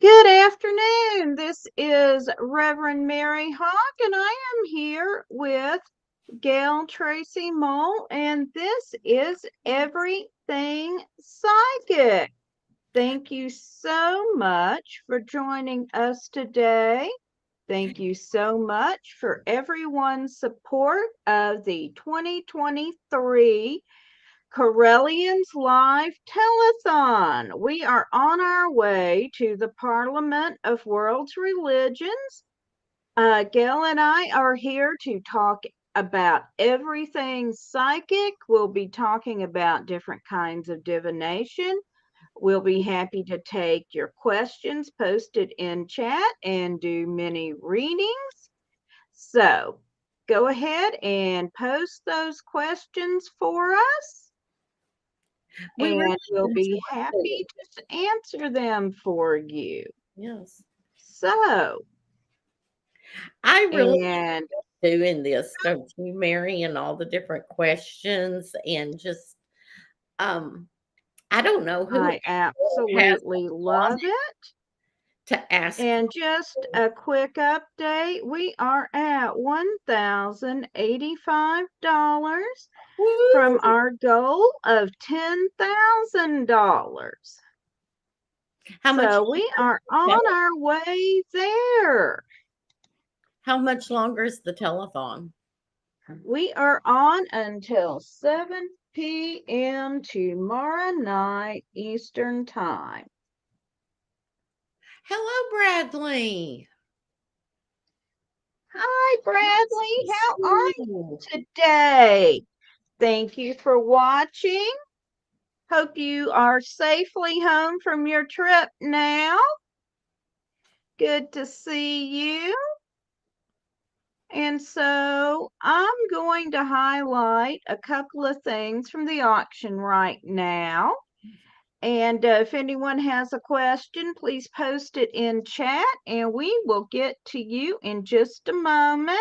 Good afternoon. This is Reverend Mary Hawk, and I am here with Gayle Tracy Mole, and this is Everything Psychic. Thank you so much for joining us today. Thank you so much for everyone's support of the 2023 Correllians Live Telethon. We are on our way to the Parliament of World's Religions. Gail and I are here to talk about everything psychic. We'll be talking about different kinds of divination. We'll be happy to take your questions posted in chat and do many readings. So go ahead and post those questions for us We and really we'll be enjoyed happy it. to answer them for you. Yes. So, I really and enjoyed doing this, don't you, Mary, and all the different questions and just um I don't know who I has absolutely love wanted it. to ask And just a quick update, we are at $1,085 from woo, our goal of $10,000. how much So we are on our way there. how much longer is the telethon? We are on until 7 p.m. tomorrow night Eastern Time. Hello, Bradley. Hi, Nice Bradley. to How see are you. you today? Thank you for watching. Hope you are safely home from your trip now. Good to see you. And so I'm going to highlight a couple of things from the auction right now. And if anyone has a question, please post it in chat and we will get to you in just a moment.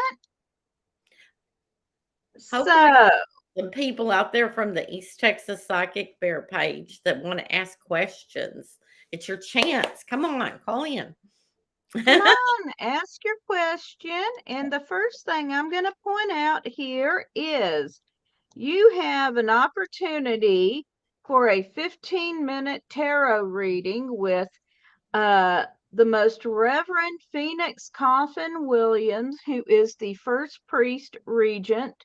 Hopefully So, some people out there from the East Texas Psychic Bear page that want to ask questions. It's your chance. Come on, call in. come on, ask your question. And the first thing I'm going to point out here is you have an opportunity for a 15-minute tarot reading with uh, the Most Reverend Phoenix Coffin Williams, who is the first priest regent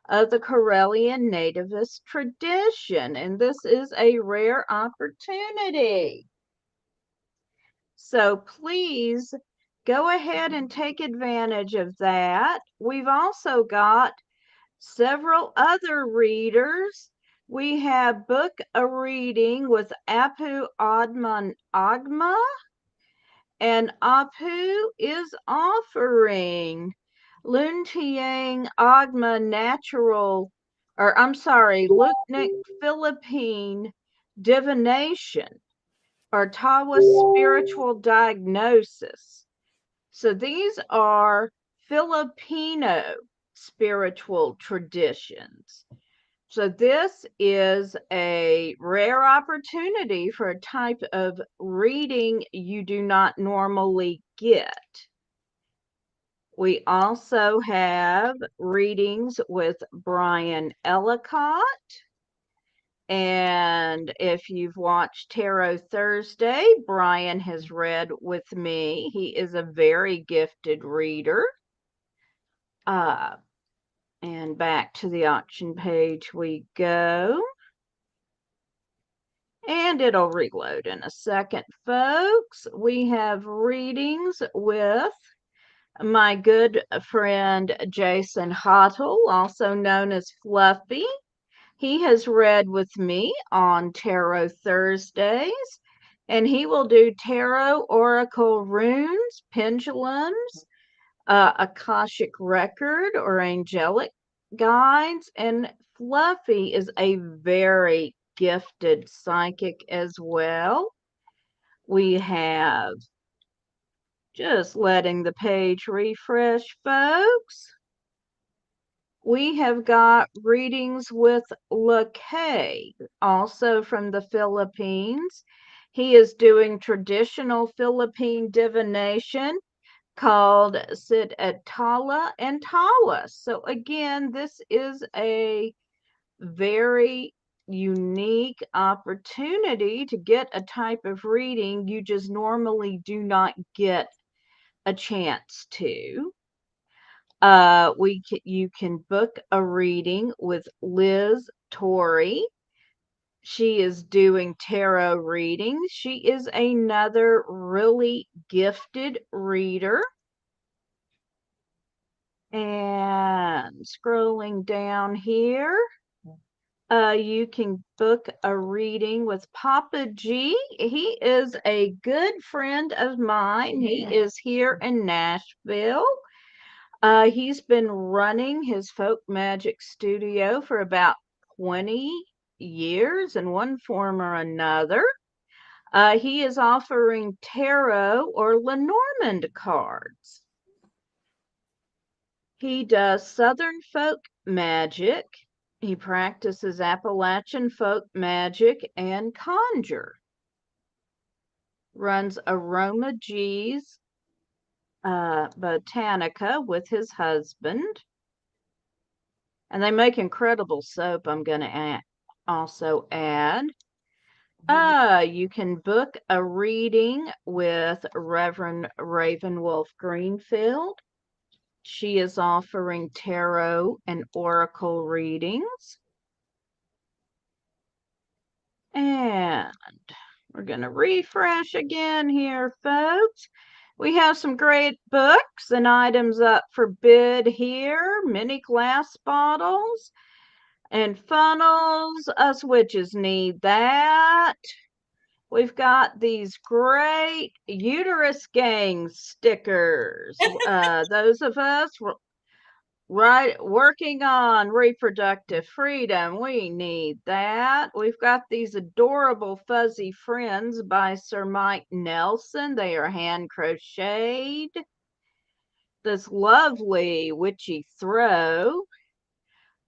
of the Correllian nativist tradition. And this is a rare opportunity. So please go ahead and take advantage of that. We've also got several other readers. We have book a reading with Apu Adman Agma, and Apu is offering Luntiang Agma Natural, or I'm sorry, Lutnick Philippine Divination, or Tawa Spiritual Diagnosis. So these are Filipino spiritual traditions. So this is a rare opportunity for a type of reading you do not normally get. We also have readings with Brian Ellicott. And if you've watched Tarot Thursday, Brian has read with me. He is a very gifted reader. Uh, and back to the auction page we go. And it'll reload in a second, folks. We have readings with my good friend Jason Hottle, also known as Fluffy. He has read with me on Tarot Thursdays, and he will do tarot, oracle runes, pendulums, Akashic record, or angelic guides. And Fluffy is a very gifted psychic as well. We have just letting the page refresh, folks. We have got readings with LaKay, also from the Philippines. He is doing traditional Philippine divination called Sit at Tala and Tawa. So again, this is a very unique opportunity to get a type of reading you just normally do not get a chance to. You can book a reading with Liz Torrey. She is doing tarot readings. She is another really gifted reader. And scrolling down here, you can book a reading with Papa G. He is a good friend of mine. He is here in Nashville. He's been running his folk magic studio for about 20 years in one form or another. He is offering tarot or Lenormand cards. He does Southern folk magic. He practices Appalachian folk magic and conjure. Runs Aroma G's Botanica with his husband. And they make incredible soap, I'm going to also add. You can book a reading with Reverend Ravenwolf Greenfield. She is offering tarot and oracle readings. And we're going to refresh again here, folks. We have some great books and items up for bid here. Mini glass bottles and funnels. Us witches need that. We've got these great uterus gang stickers. Those of us working on reproductive freedom, we need that. We've got these adorable fuzzy friends by Sir Mike Nelson. They are hand crocheted. This lovely witchy throw.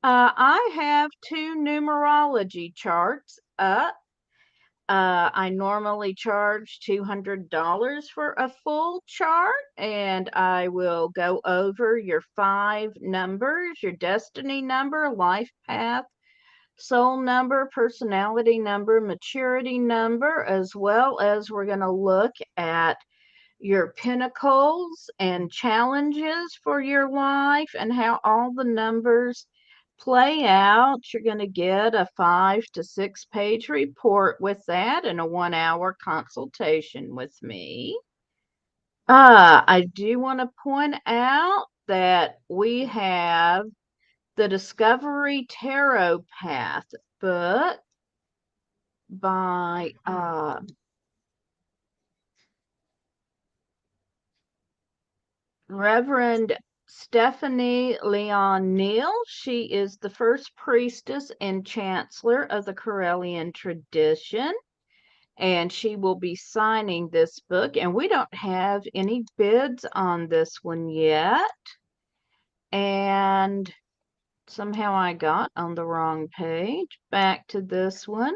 I have 2 numerology charts up. I normally charge $200 for a full chart, and I will go over your 5 numbers, your destiny number, life path, soul number, personality number, maturity number, as well as we're going to look at your pinnacles and challenges for your life and how all the numbers play out. You're going to get a 5 to 6 page report with that and a 1 hour consultation with me. I do want to point out that we have the Discovery Tarot Path book by Reverend Stephanie Leon Neal. She is the first priestess and chancellor of the Correllian tradition, and she will be signing this book. And we don't have any bids on this one yet. And somehow I got on the wrong page. Back to this one.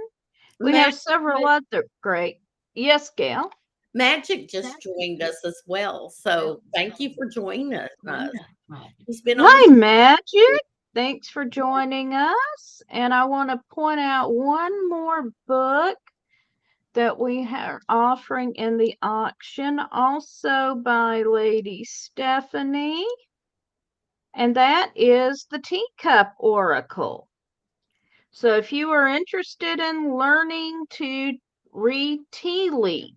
We have several other great. Yes, Gayle. Magic just joined us as well. So thank you for joining us. He's been on Hi, Magic. Thanks for joining us. And I want to point out one more book that we are offering in the auction, also by Lady Stephanie. And that is the Teacup Oracle. So if you are interested in learning to read tea leaves,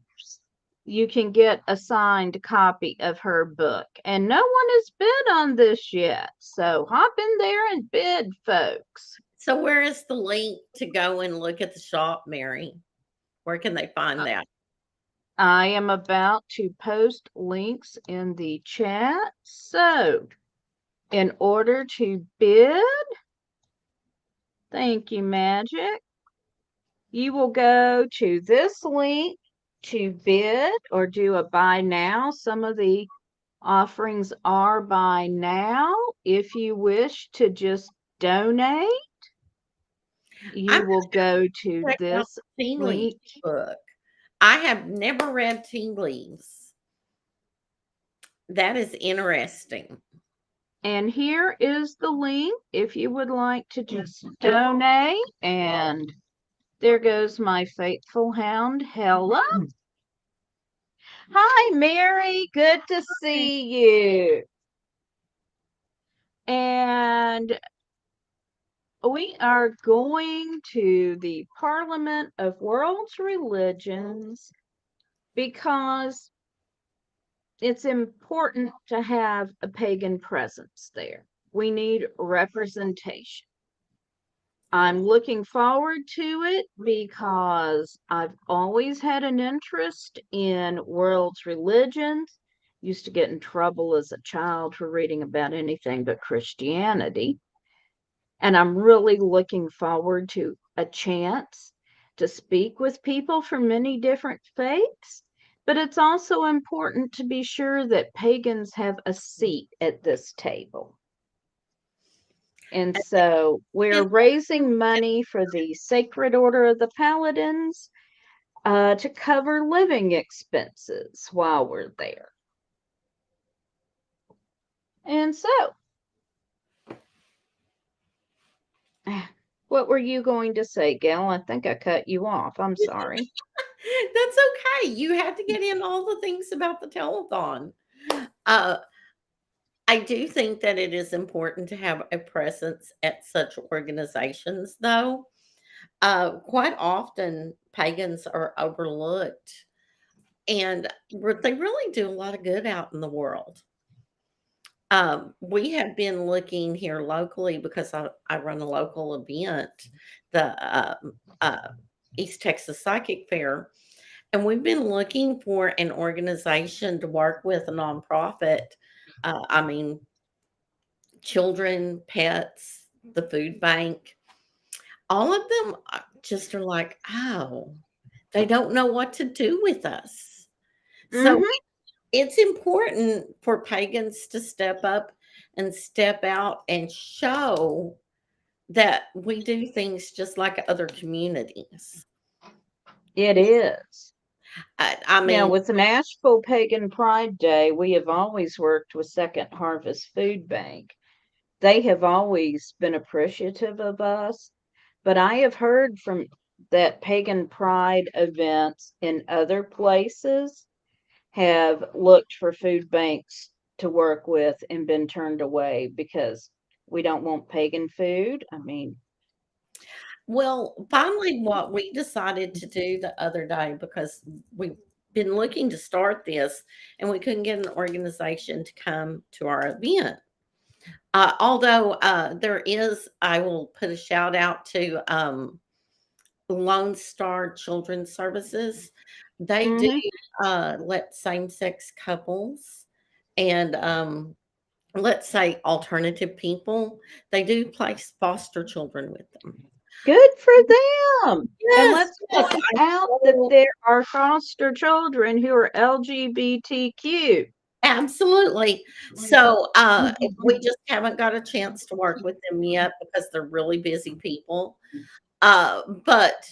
you can get a signed copy of her book. And no one has bid on this yet. So hop in there and bid, folks. So where is the link to go and look at the shop, Mary? Where can they find that? I am about to post links in the chat. So in order to bid, thank you, Magic, you will go to this link to bid or do a buy now. Some of the offerings are buy now. If you wish to just donate, you will go to this link. Book. I have never read tea leaves. That is interesting. And here is the link if you would like to just donate. And there goes my faithful hound, Hella. Hi, Mary. Good to see you. And we are going to the Parliament of World's Religions because it's important to have a pagan presence there. We need representation. I'm looking forward to it because I've always had an interest in world's religions. Used to get in trouble as a child for reading about anything but Christianity. And I'm really looking forward to a chance to speak with people from many different faiths. But it's also important to be sure that pagans have a seat at this table. And so we're And raising money for the Sacred Order of the Paladins to cover living expenses while we're there. And so, what were you going to say, Gail? I think I cut you off. I'm sorry. that's okay. You had to get in all the things about the telethon. Uh, I do think that it is important to have a presence at such organizations, though. Quite often, pagans are overlooked, and they really do a lot of good out in the world. We have been looking here locally because I run a local event, the uh, East Texas Psychic Fair, and we've been looking for an organization to work with, a nonprofit. I mean, children, pets, the food bank, all of them just are like, oh, they don't know what to do with us. So Mm-hmm. it's important for pagans to step up and step out and show that we do things just like other communities. It is. I Now, mean, with Nashville Pagan Pride Day, we have always worked with Second Harvest Food Bank. They have always been appreciative of us, but I have heard from that Pagan Pride events in other places have looked for food banks to work with and been turned away because we don't want pagan food. I mean, well, finally, what we decided to do the other day, because we've been looking to start this and we couldn't get an organization to come to our event. Although there is, I will put a shout out to Lone Star Children's Services. They do mm-hmm. let same sex couples and let's say alternative people, they do place foster children with them. Good for them. And Yes, let's yes. point out that there are foster children who are LGBTQ. Absolutely. So, we just haven't got a chance to work with them yet because they're really busy people. But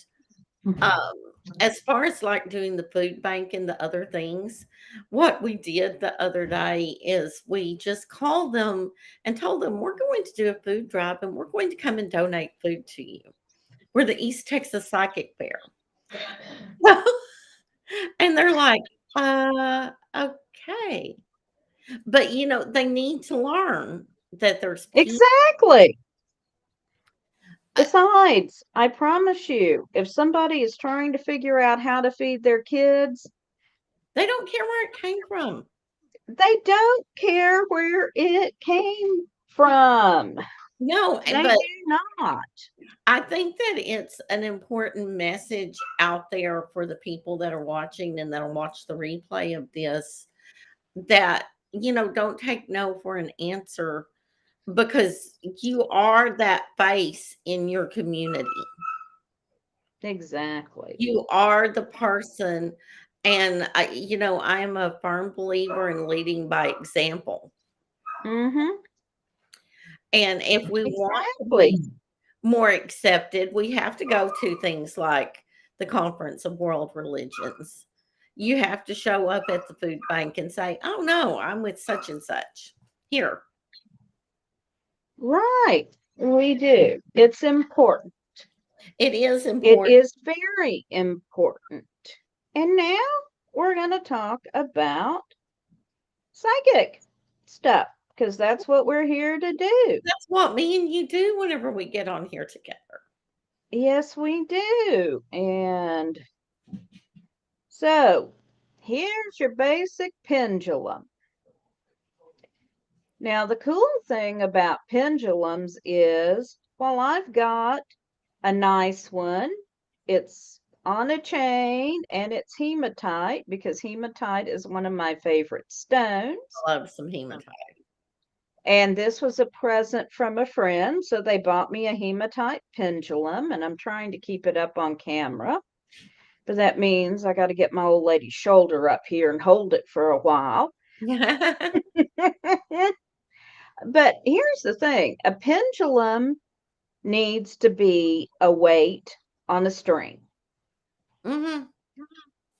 um, as far as like doing the food bank and the other things, what we did the other day is we just called them and told them we're going to do a food drive and we're going to come and donate food to you. We're the East Texas Psychic Fair. And they're like, okay. But, they need to learn that there's people. Exactly. uh, Besides, I promise you, if somebody is trying to figure out how to feed their kids, They don't care where it came from. they don't care where it came from. No, They but do not. I think that it's an important message out there for the people that are watching and that'll watch the replay of this, that, don't take no for an answer, because you are that face in your community. Exactly. You are the person. And I am a firm believer in leading by example. Mm-hmm. And if we want to Exactly. be more accepted, we have to go to things like the Conference of World Religions. You have to show up at the food bank and say, "Oh no, I'm with such and such." Here. Right. We do. It's important. It is It important. is very important. And now we're going to talk about psychic stuff because that's what we're here to do. That's what me and you do whenever we get on here together. Yes, we do. And so here's your basic pendulum. Now, the cool thing about pendulums is, well, I've got a nice one. It's on a chain and it's hematite because hematite is one of my favorite stones. I love some hematite. And this was a present from a friend. So they bought me a hematite pendulum and I'm trying to keep it up on camera. But that means I got to get my old lady's shoulder up here and hold it for a while. But here's the thing, a pendulum needs to be a weight on a string. Hmm.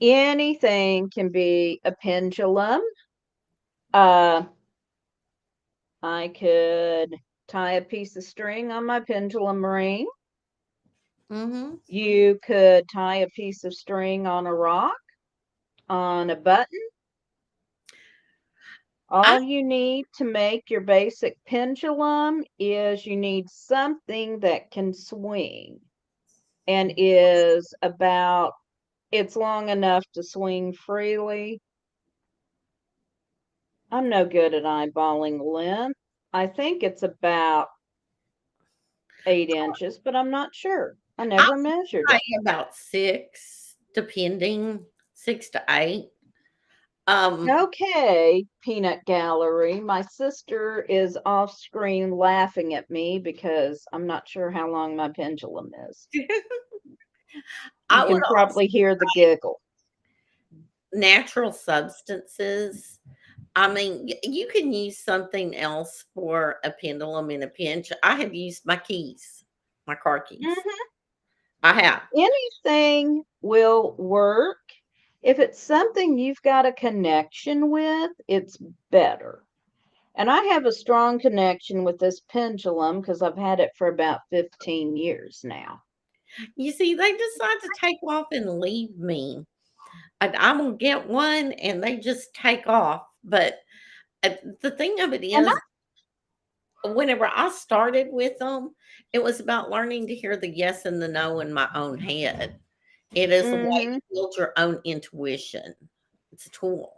Anything can be a pendulum. I could tie a piece of string on my pendulum ring. Hmm. You could tie a piece of string on a rock, on a button. I All you need to make your basic pendulum is you need something that can swing and is about, it's long enough to swing freely. I'm no good at eyeballing length. I think it's about 8 inches, but I'm not sure. I I never measured say it. about 6, depending, 6 to 8. Um, Okay, Peanut Gallery. My sister is off screen laughing at me because I'm not sure how long my pendulum is. You I would can also probably hear the giggle. natural substances. I mean, you can use something else for a pendulum in a pinch. I have used my keys, my car keys. Mhm. I have. Anything will work. If it's something you've got a connection with, it's better. And I have a strong connection with this pendulum because I've had it for about 15 years now. You see, they decide to take off and leave me. I'm gonna get one, and they just take off. But the thing of it And is, whenever I started with them, it was about learning to hear the yes and the no in my own head. It is a way mm-hmm, to build your own intuition. It's a tool.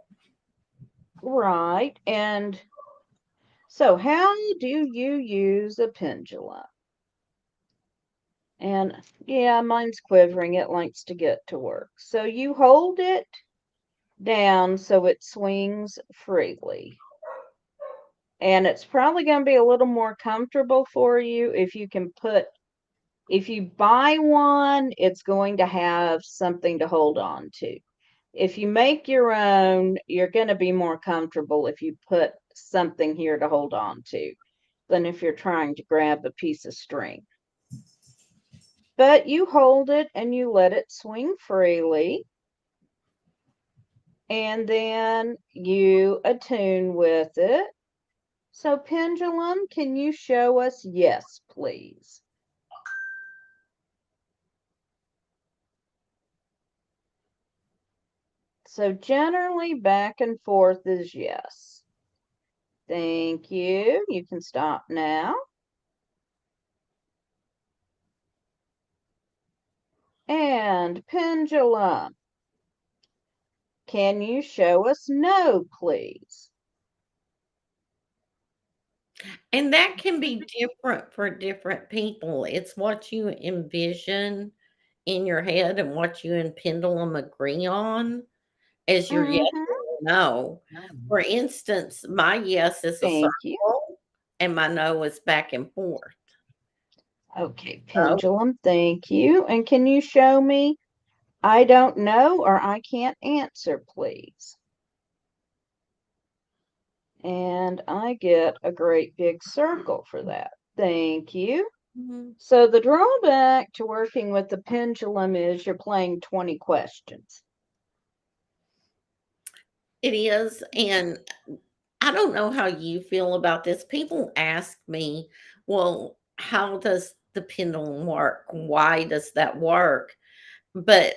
right. And so, how do you use a pendulum? And yeah, mine's quivering. It likes to get to work. So, you hold it down so it swings freely. And it's probably going to be a little more comfortable for you if you can put, if you buy one, it's going to have something to hold on to. If you make your own, you're going to be more comfortable if you put something here to hold on to than if you're trying to grab a piece of string. But you hold it and you let it swing freely. And then you attune with it. So, pendulum, can you show us? Yes, please. So, generally, back and forth is yes. Thank you. You can stop now. And pendulum, can you show us no, please? And that can be different for different people. It's what you envision in your head and what you and pendulum agree on as your yes Mm-hmm. or your no. For instance, my yes is a Thank you. circle and my no is back and forth. Okay, So pendulum, thank you. And can you show me? I don't know or I can't answer, please. And I get a great big circle for that. Thank you. Mhm. So the drawback to working with the pendulum is you're playing 20 questions. It is, and I don't know how you feel about this. People ask me, "Well, how does the pendulum work? Why does that work?" But,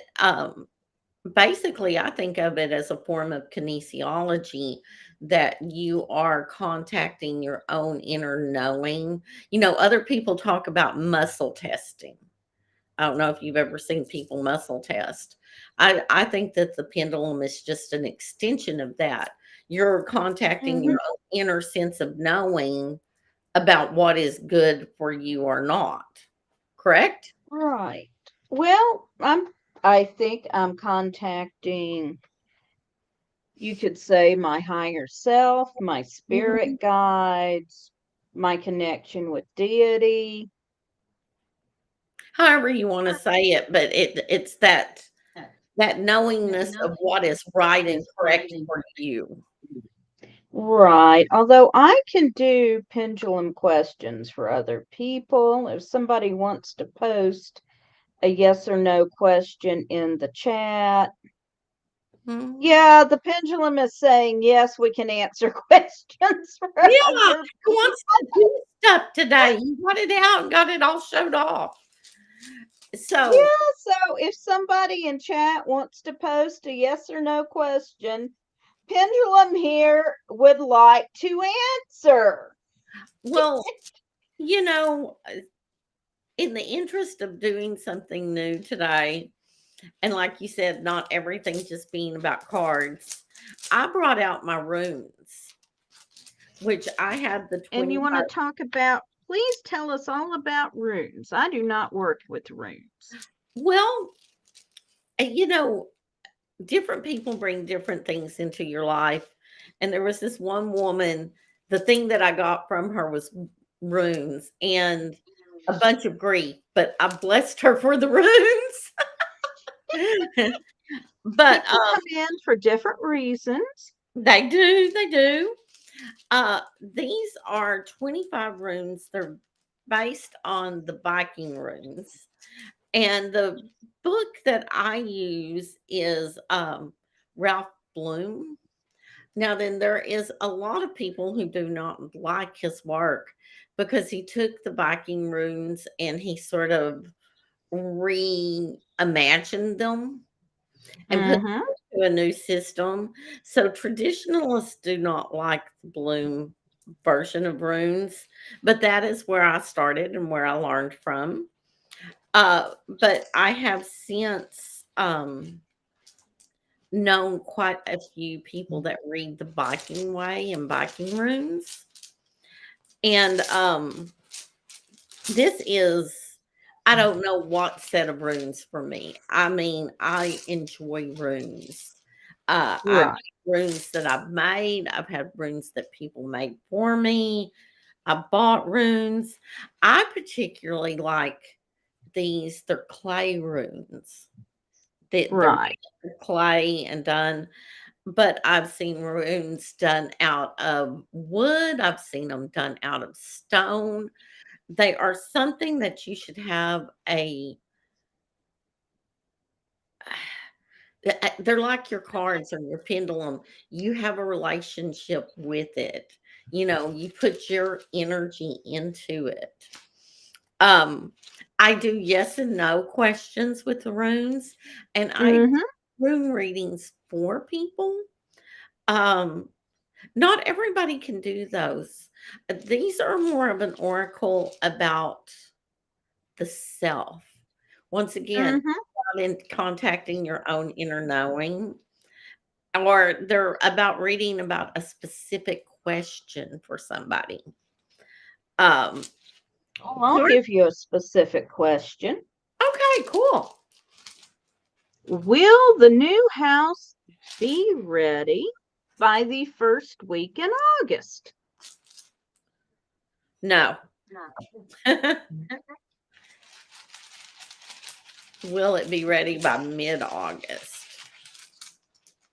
basically, I think of it as a form of kinesiology that you are contacting your own inner knowing. Other people talk about muscle testing. I don't know if you've ever seen people muscle test. I think that the pendulum is just an extension of that. You're contacting Hmm. your own inner sense of knowing about what is good for you or not. Correct? Right. Well, I think I'm contacting, you could say, my higher self, my Mhm. spirit guides, my connection with deity. However you want to say it, but it's that knowingness of what is right and correct for you. Right. Although I can do pendulum questions for other people. If somebody wants to post a yes or no question in the chat. Mhm. Yeah, the pendulum is saying yes, we can answer questions for Yeah, other who people. wants to do stuff today? You got it out and got it all showed off. So, Yeah, so if somebody in chat wants to post a yes or no question, pendulum here would like to answer. well, you know, in the interest of doing something new today, and like you said, not everything just being about cards, I brought out my runes, which I have the And you 25. want to talk about, please tell us all about runes. I do not work with runes. Well, you know, different people bring different things into your life. And there was this one woman, the thing that I got from her was runes and a bunch of grief, but I blessed her for the runes. But People come in for different reasons. they do. These are 25 runes. They're based on the Viking runes. And the book that I use is Ralph Bloom. Now, then, there is a lot of people who do not like his work because he took the Viking runes and he sort of reimagined them and put Mm-hmm. them into a new system. So, traditionalists do not like the Bloom version of runes, but that is where I started and where I learned from. But I have since known quite a few people that read the Viking way and Viking runes. And this is, I don't know what set of runes for me. I mean, I enjoy runes. I've had Right. runes that I've made, I've had runes that people made for me. I bought runes. I particularly like these, they're clay runes. They're Right. made of clay and done, but I've seen runes done out of wood, I've seen them done out of stone. They are something that you should have a they're like your cards or your pendulum. You have a relationship with it. You put your energy into it. Um, I do yes and no questions with the runes, and I do Mm-hmm. rune readings for people. Um, Not everybody can do those. These are more of an oracle about the self. Once again, Mm-hmm. not in contacting your own inner knowing, or they're about reading about a specific question for somebody. Um, Oh, I'll part- give you a specific question. okay, cool. Will the new house be ready by the first week in August? No. Will it be ready by mid August?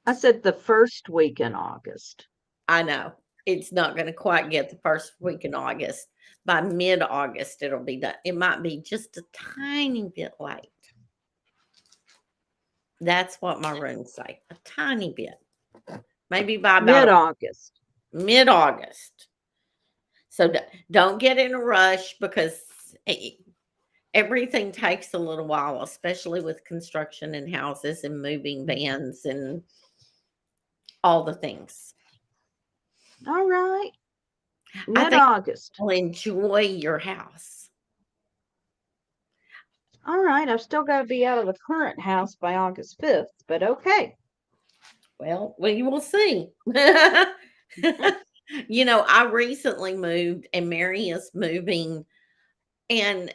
I said the first week in August. I know. It's not going to quite get the first week in August. By mid-August, it'll be done. It might be just a tiny bit late. That's what my runes say. A tiny bit. Maybe by about Mid-August. mid-August. So don't get in a rush because everything takes a little while, especially with construction and houses and moving vans and all the things. All right. I think Mid-August. you'll enjoy your house. All right. I've still got to be out of the current house by August 5th, but okay. Well, we will see. You know, I recently moved and Mary is moving. And,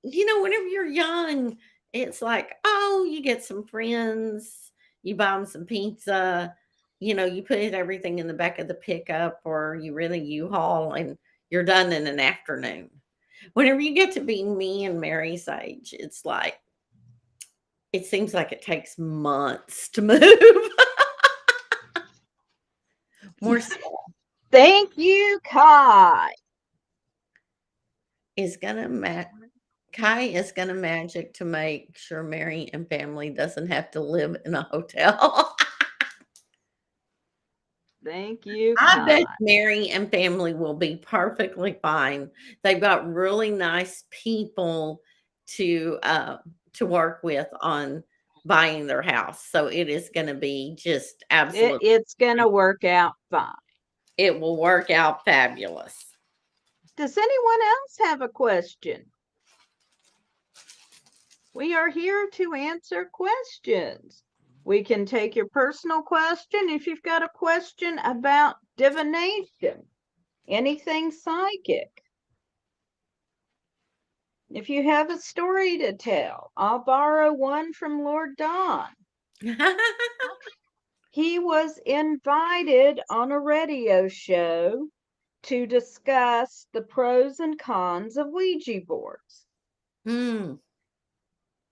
you know, whenever you're young, it's like, oh, you get some friends, you buy them some pizza, you know, you put everything in the back of the pickup or you rent a U-Haul and you're done in an afternoon. Whenever you get to be me and Mary's age, it's like, it seems like it takes months to move. More stuff Thank you, Kai. is gonna Kai is gonna magic to make sure Mary and family doesn't have to live in a hotel. Thank you, I bet Kai. Mary and family will be perfectly fine. They've got really nice people to work with on buying their house. So it is going to be just absolutely It's going to work out fine. it will work out fabulous. Does anyone else have a question? We are here to answer questions. We can take your personal question if you've got a question about divination, anything psychic. If you have a story to tell, I'll borrow one from Lord Don. He was invited on a radio show to discuss the pros and cons of Ouija boards. Hmm.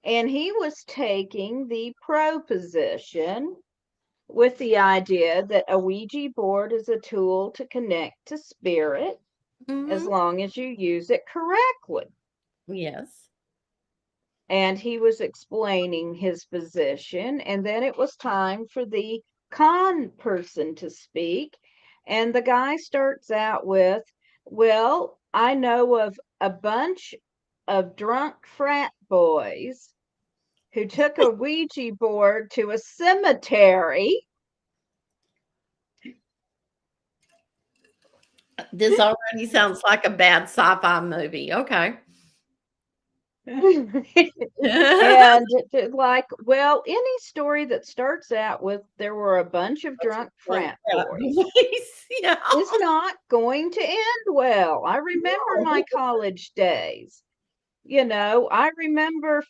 And he was taking the pro position with the idea that a Ouija board is a tool to connect to spirit as Mhm. long as you use it correctly. Yes. And he was explaining his position, and then it was time for the con person to speak. And the guy starts out with, well, I know of a bunch of drunk frat boys who took a Ouija board to a cemetery. This already sounds like a bad sci-fi movie. Okay. And like, well, any story that starts out with there were a bunch of drunk frat boys Yeah. is not going to end well. I remember my college days. I remember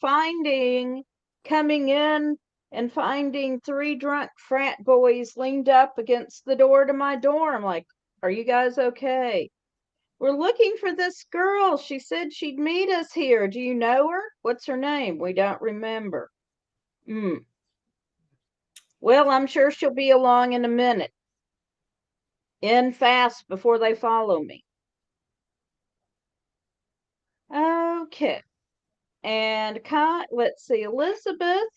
coming in and finding three drunk frat boys leaned up against the door to my dorm, like, are you guys okay? We're looking for this girl. She said she'd meet us here. Do you know her? What's her name? We don't remember. Well, I'm sure she'll be along in a minute. In fast before they follow me. Okay. And let's see, Elizabeth,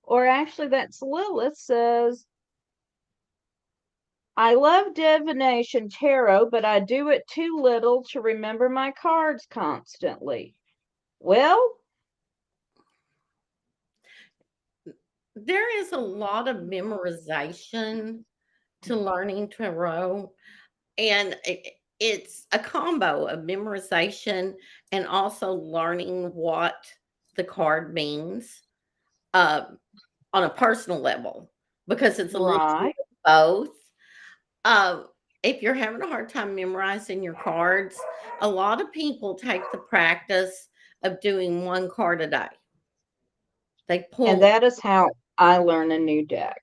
or actually that's Lilith, says, I love divination tarot, but I do it too little to remember my cards constantly. Well, there is a lot of memorization to learning tarot, and it's a combo of memorization and also learning what the card means uh, on a personal level because it's a little bit right. of both. Uh, if you're having a hard time memorizing your cards, a lot of people take the practice of doing one card a day. They And pull that is how I learn a new deck.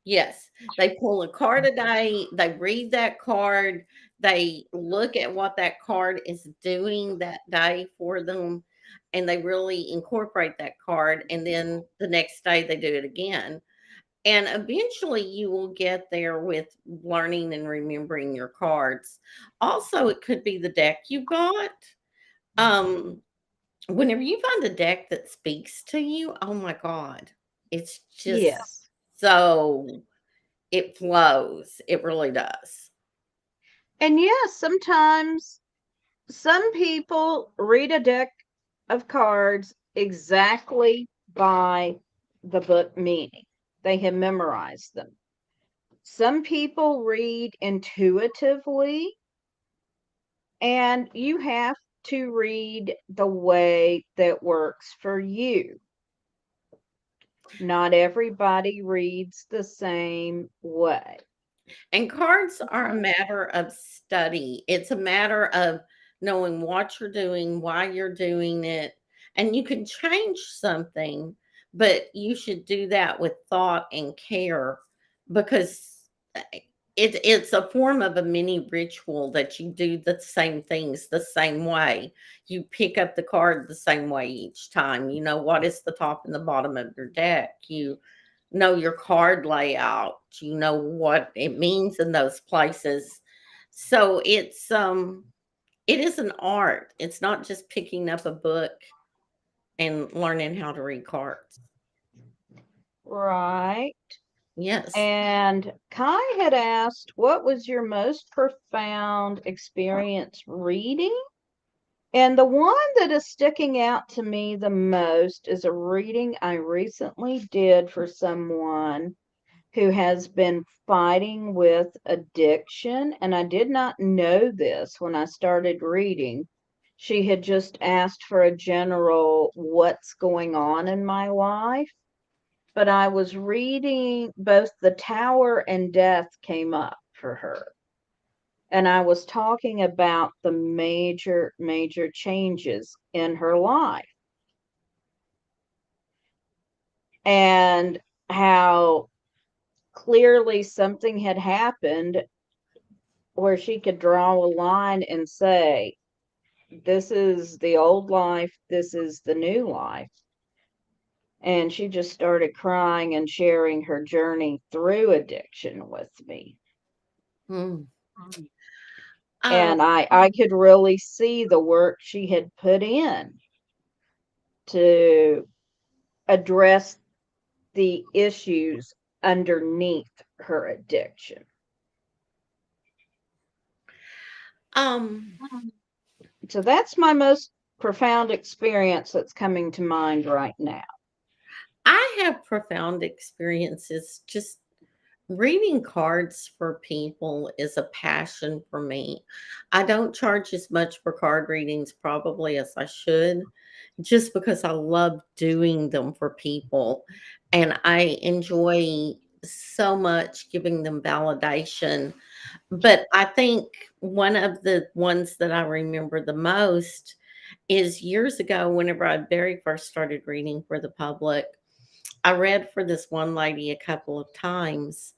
Yes, they pull a card a day, they read that card, they look at what that card is doing that day for them, and they really incorporate that card, and then the next day they do it again. And eventually you will get there with learning and remembering your cards. Also, it could be the deck you got. Um, Whenever you find a deck that speaks to you, oh my God, it's just Yes. so, it flows. It really does. And yes, sometimes some people read a deck of cards exactly by the book meaning. They have memorized them. Some people read intuitively, and you have to read the way that works for you. Not everybody reads the same way. And cards are a matter of study. It's a matter of knowing what you're doing, why you're doing it, and you can change something, but you should do that with thought and care because it's a form of a mini ritual that you do the same things the same way. You pick up the card the same way each time. You know what is the top and the bottom of your deck. You know your card layout, you know what it means in those places. So it is an art. It's not just picking up a book and learning how to read cards. Right. Yes. And Kai had asked, what was your most profound experience reading? And the one that is sticking out to me the most is a reading I recently did for someone who has been fighting with addiction. And I did not know this when I started reading. She had just asked for a general, what's going on in my life? But I was reading both The Tower and Death came up for her. And I was talking about the major changes in her life and how clearly something had happened where she could draw a line and say, this is the old life, this is the new life. And she just started crying and sharing her journey through addiction with me. Mm. Um, And I could really see the work she had put in to address the issues underneath her addiction. um, So that's my most profound experience that's coming to mind right now. I have profound experiences. Just reading cards for people is a passion for me. I don't charge as much for card readings probably as I should, just because I love doing them for people. And I enjoy so much giving them validation. But I think one of the ones that I remember the most is years ago, whenever I very first started reading for the public. I read for this one lady a couple of times,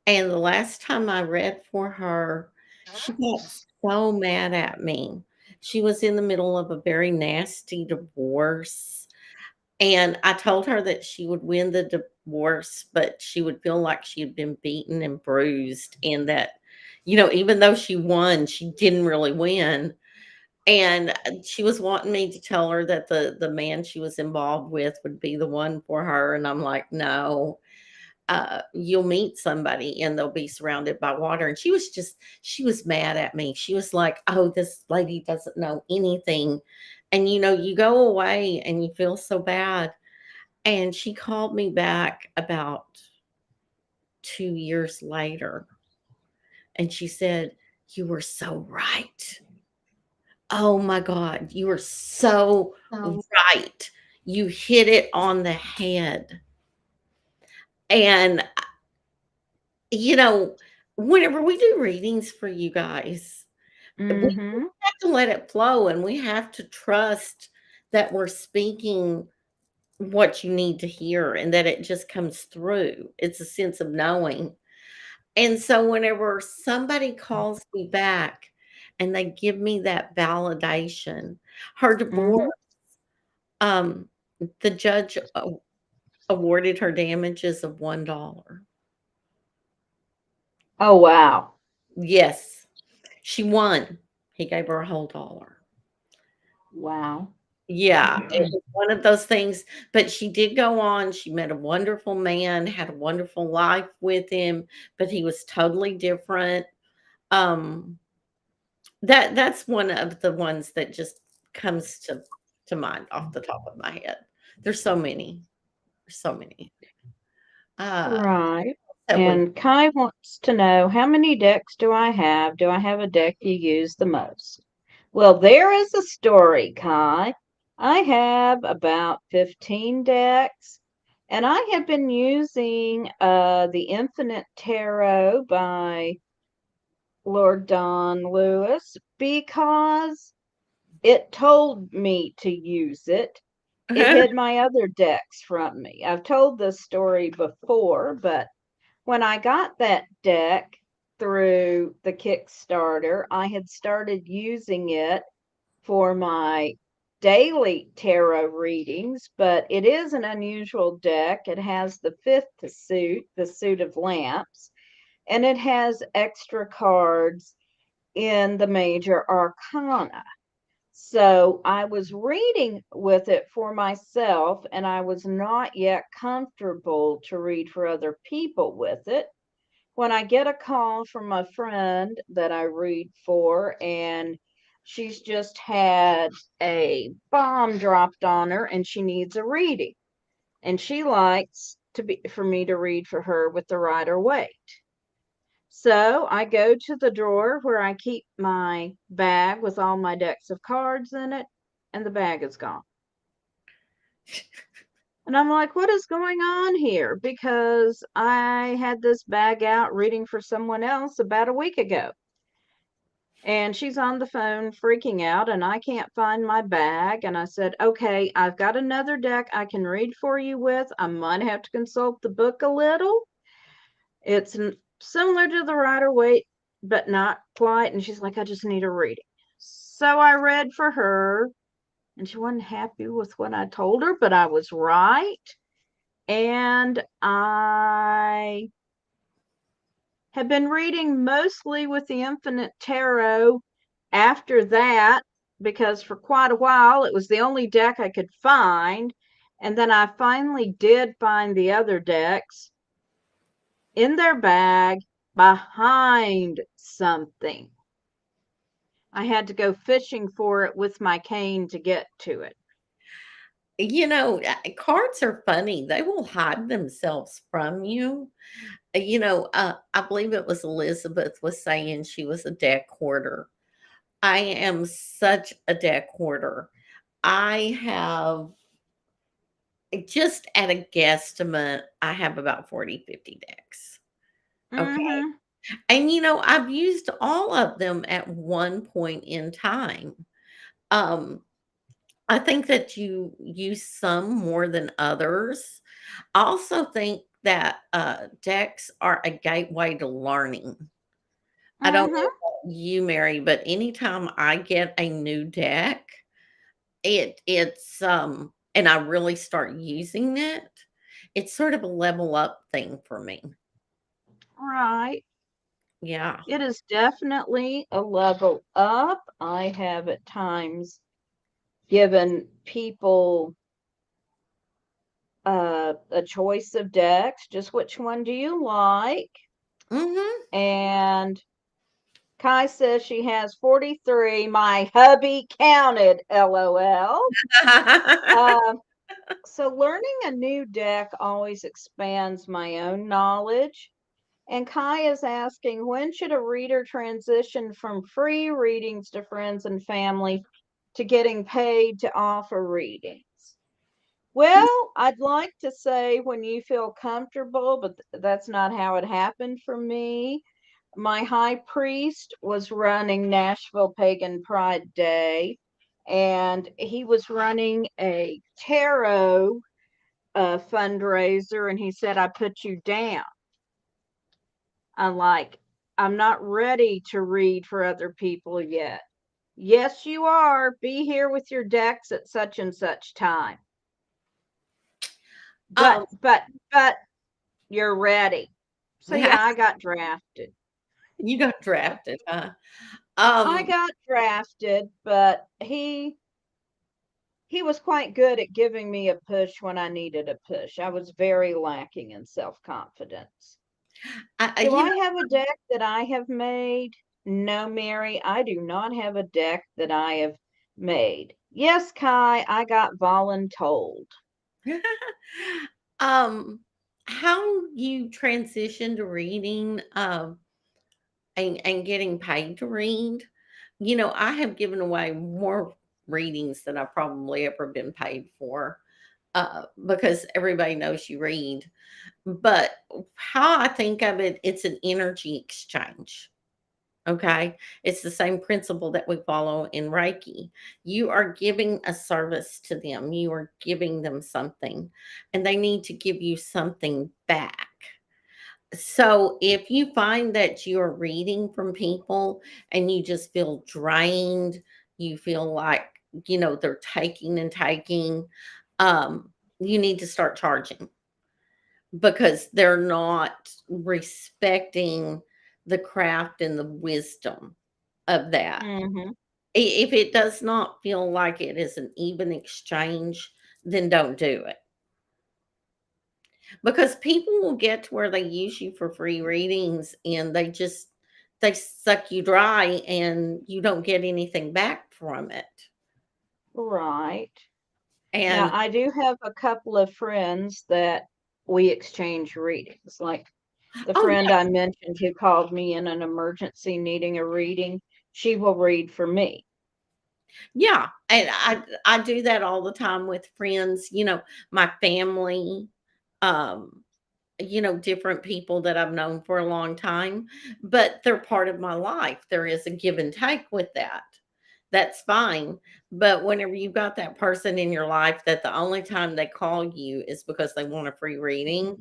and the last time I read for her, she got so mad at me. She was in the middle of a very nasty divorce, and I told her that she would win the divorce, but she would feel like she had been beaten and bruised, and that, even though she won, she didn't really win. And she was wanting me to tell her that the man she was involved with would be the one for her, and I'm like, no, you'll meet somebody and they'll be surrounded by water. And she was mad at me. She was like, oh, this lady doesn't know anything. And you go away and you feel so bad. And she called me back about 2 years later and she said, you were so right. Oh my God, you were so right. You hit it on the head. And you know, whenever we do readings for you guys, we Mm-hmm. have to let it flow and we have to trust that we're speaking what you need to hear and that it just comes through. It's a sense of knowing. And so whenever somebody calls me back and they give me that validation, her divorce, Mm-hmm. um, the judge awarded her damages of $1. Oh, wow. Yes, she won. He gave her a whole dollar. Wow. Yeah, it was one of those things, but she did go on, she met a wonderful man, had a wonderful life with him, but he was totally different. Um, that's one of the ones that just comes to mind off the top of my head. There's so many. There's so many. Uh, Right. that would And Kai wants to know, how many decks do I have? Do I have a deck you use the most? Well, there is a story, Kai. I have about 15 decks, and I have been using the Infinite Tarot by Lord Don Lewis because it told me to use it. It hid my other decks from me. I've told this story before, but when I got that deck through the Kickstarter, I had started using it for my daily tarot readings, but it is an unusual deck. It has the fifth suit, the suit of lamps, and it has extra cards in the major arcana. So I was reading with it for myself, and I was not yet comfortable to read for other people with it. When I get a call from a friend that I read for, and she's just had a bomb dropped on her and she needs a reading, and she likes to be for me to read for her with the Rider Waite. So I go to the drawer where I keep my bag with all my decks of cards in it, and the bag is gone. And I'm like, what is going on here? Because I had this bag out reading for someone else about a week ago. And she's on the phone freaking out, and I can't find my bag. And I said, okay, I've got another deck I can read for you with. I might have to consult the book a little. It's similar to the Rider Waite, but not quite. And she's like, I just need a reading. So I read for her, and she wasn't happy with what I told her, but I was right. And I have been reading mostly with the Infinite Tarot after that because for quite a while it was the only deck I could find. And then I finally did find the other decks in their bag behind something. I had to go fishing for it with my cane to get to it. Cards are funny. They will hide themselves from you. I believe it was Elizabeth was saying she was a deck hoarder. I am such a deck hoarder. I have just at a guesstimate, I have about 40, 50 decks. Okay. Mm-hmm. And I've used all of them at one point in time. Um, I think that you use some more than others. I also think that decks are a gateway to learning. I don't know Mm-hmm. about you, Mary, but anytime I get a new deck, and I really start using it, it's sort of a level up thing for me. Right. Yeah. It is definitely a level up. I have at times given people a choice of decks, just which one do you like? Mhm. And Kai says she has 43. My hubby counted, LOL. Um, so learning a new deck always expands my own knowledge. And Kai is asking, when should a reader transition from free readings to friends and family to getting paid to offer readings? Well, I'd like to say when you feel comfortable, but that's not how it happened for me. My high priest was running Nashville Pagan Pride Day, and he was running a tarot fundraiser, and he said, I put you down. I'm like, I'm not ready to read for other people yet. Yes, you are. Be here with your decks at such and such time. But Um, but but you're ready. So yeah, I got drafted. you got drafted, huh? I Um, got drafted, but he was quite good at giving me a push when I needed a push. I was very lacking in self-confidence. Do you I know, have a deck that I have made? No, Mary, I do not have a deck that I have made. Yes, Kai, I got voluntold. um, how you transition to reading, and getting paid to read. You know, I have given away more readings than I've probably ever been paid for, because everybody knows you read. But how I think of it, it's an energy exchange. Okay. It's the same principle that we follow in Reiki. You are giving a service to them, you are giving them something, and they need to give you something back. So if you find that you're reading from people and you just feel drained, you feel like, they're taking and taking, you need to start charging because they're not respecting the craft and the wisdom of that. Mm-hmm. If it does not feel like it is an even exchange, then don't do it. Because people will get to where they use you for free readings and they suck you dry and you don't get anything back from it. Right. Now, And I do have a couple of friends that we exchange readings. Like the oh friend I mentioned who called me in an emergency needing a reading, she will read for me. yeah, and I do that all the time with friends, my family, um, different people that I've known for a long time, but they're part of my life. There is a give and take with that. That's fine. But whenever you've got that person in your life that the only time they call you is because they want a free reading,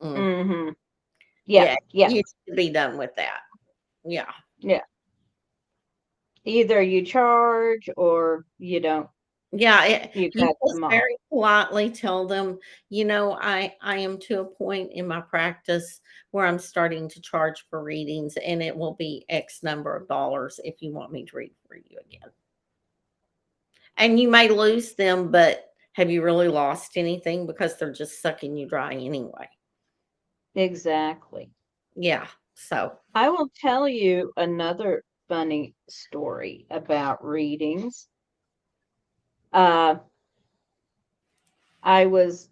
mm, Mm-hmm. Yeah, yeah, yeah, you need to be done with that. Yeah. yeah. Either you charge or you don't, Yeah, you you cut just them off. very politely tell them, I am to a point in my practice where I'm starting to charge for readings, and it will be X number of dollars if you want me to read for you again. And you may lose them, but have you really lost anything because they're just sucking you dry anyway? Exactly. Yeah. So, I will tell you another funny story about readings. Uh, I was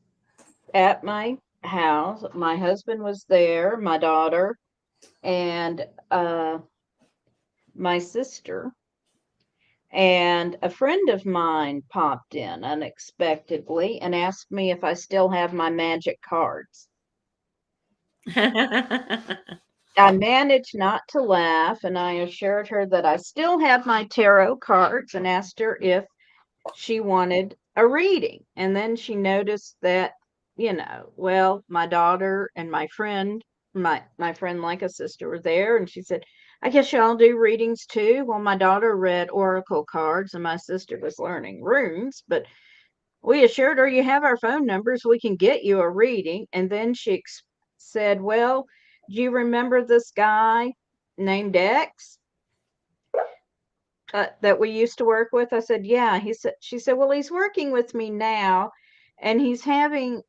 at my house. My husband was there, my daughter, and my sister. And a friend of mine popped in unexpectedly and asked me if I still have my magic cards. I managed not to laugh, and I assured her that I still have my tarot cards and asked her if she wanted a reading. And then she noticed that, well, my daughter and my friend like a sister were there, and she said, I guess y'all do readings too. Well, my daughter read oracle cards and my sister was learning runes, but we assured her you have our phone numbers, we can get you a reading. And then she said, well, do you remember this guy named X? That we used to work with? I said, yeah. She said, well, he's working with me now and he's in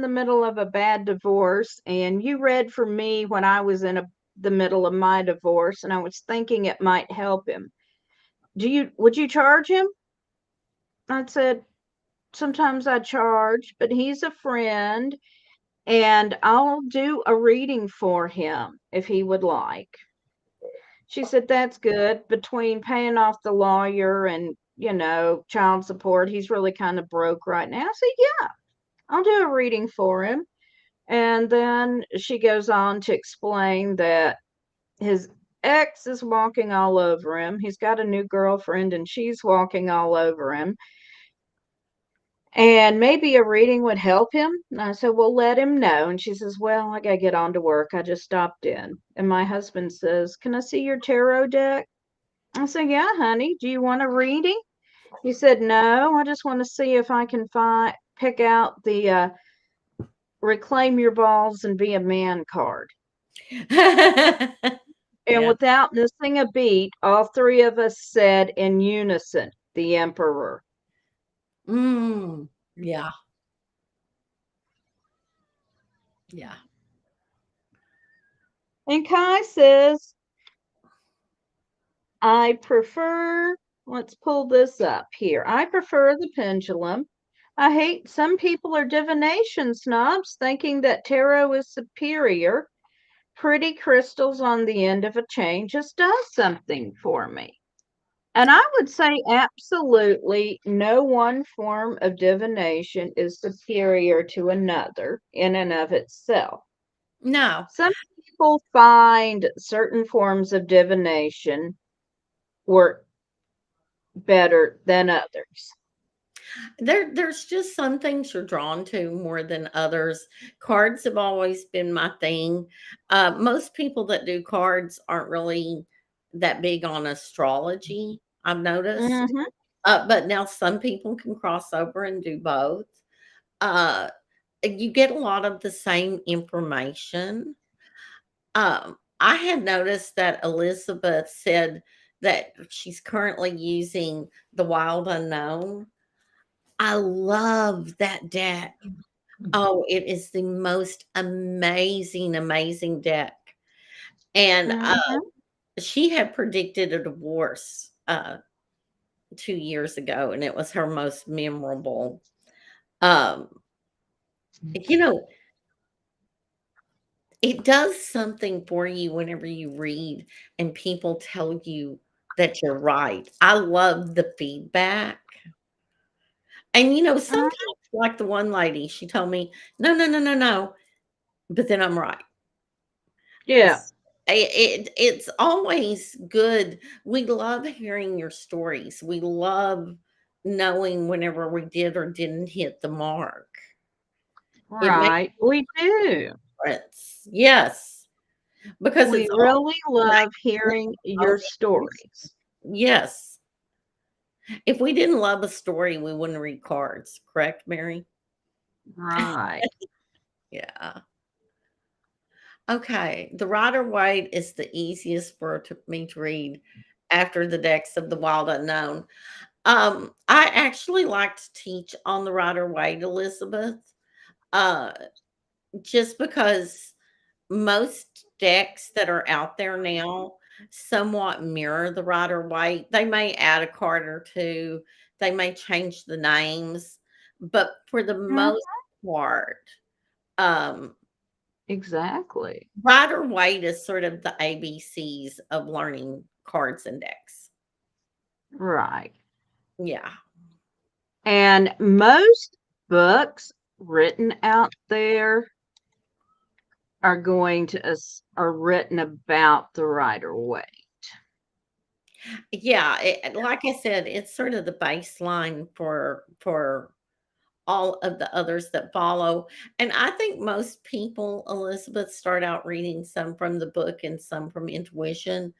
the middle of a bad divorce. And you read for me when I was in the middle of my divorce. And I was thinking it might help him. Would you charge him? I said, sometimes I charge, but he's a friend and I'll do a reading for him if he would like. She said, that's good. Between paying off the lawyer and, child support, he's really kind of broke right now. I said, yeah, I'll do a reading for him. And then she goes on to explain that his ex is walking all over him. He's got a new girlfriend and she's walking all over him. And maybe a reading would help him. And I said, well, let him know. And she says, well, I got to get on to work. I just stopped in. And my husband says, can I see your tarot deck? I said, yeah, honey, do you want a reading? He said, no, I just want to see if I can pick out the reclaim your balls and be a man card. And Yeah. without missing a beat, all three of us said in unison, the Emperor. Yeah. Yeah. And Kai says, I prefer, let's pull this up here. I prefer the pendulum. I hate some people are divination snobs thinking that tarot is superior. Pretty crystals on the end of a chain just does something for me. And I would say absolutely no one form of divination is superior to another in and of itself. No. Some people find certain forms of divination work better than others. There's just some things you're drawn to more than others. Cards have always been my thing. Most people that do cards aren't really that big on astrology, I've noticed. Hmm. But now some people can cross over and do both. Uh, you get a lot of the same information. I had noticed that Elizabeth said that she's currently using the Wild Unknown. I love that deck. Oh, it is the most amazing, amazing deck. And Hmm. she had predicted a divorce 2 years ago, and it was her most memorable. Um, you know, it does something for you whenever you read and people tell you that you're right. I love the feedback. And sometimes, like the one lady, she told me, no, no, no, no, no, but then I'm right. Yeah, It's always good. We love hearing your stories. We love knowing whenever we did or didn't hit the mark. It makes right. We do. a difference. Yes, because We it's all really love hearing your stories. yes. If we didn't love a story, we wouldn't read cards, correct, Mary? Right. Yeah. Okay. The Rider Waite is the easiest for me to read after the decks of the Wild Unknown. I actually like to teach on the Rider Waite, Elizabeth, uh, just because most decks that are out there now somewhat mirror the Rider Waite. They may add a card or two, they may change the names, but for the Mhm. most part, um, Exactly. Rider Waite is sort of the ABCs of learning cards and decks. Right. Yeah. And most books written out there are written about the Rider Waite. Yeah, like I said, it's sort of the baseline for all of the others that follow. And I think most people, Elizabeth, start out reading some from the book and some from intuition.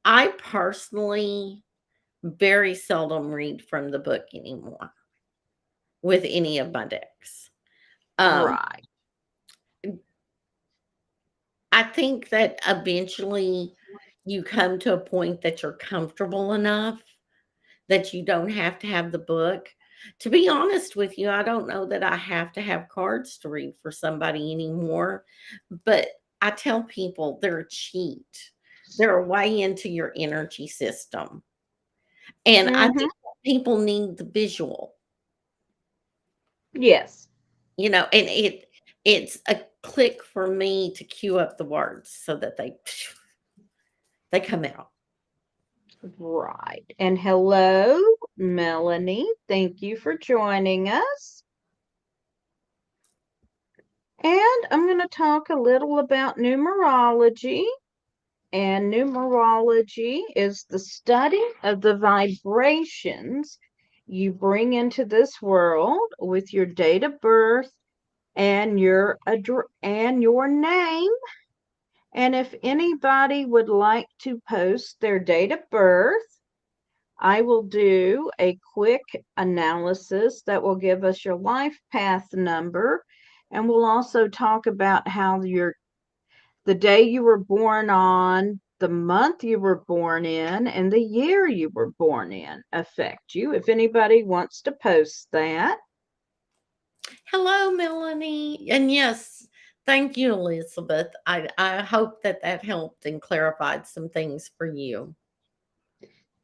I personally very seldom read from the book anymore with any of my decks. Um, Right. I think that eventually you come to a point that you're comfortable enough that you don't have to have the book. To be honest with you, I don't know that I have to have cards to read for somebody anymore, but I tell people they're a cheat. They're a way into your energy system. And I Hmm. think people need the visual, Yes. and it's a click for me to cue up the words so that they come out. Right. And hello, Melanie. Thank you for joining us. And I'm going to talk a little about numerology. And numerology is the study of the vibrations you bring into this world with your date of birth and your name. And if anybody would like to post their date of birth, I will do a quick analysis that will give us your life path number And we'll also talk about how the day you were born on, the month you were born in, and the year you were born in affect you. If anybody wants to post that. Hello, Melanie. And yes, thank you, Elizabeth. I hope that that helped and clarified some things for you.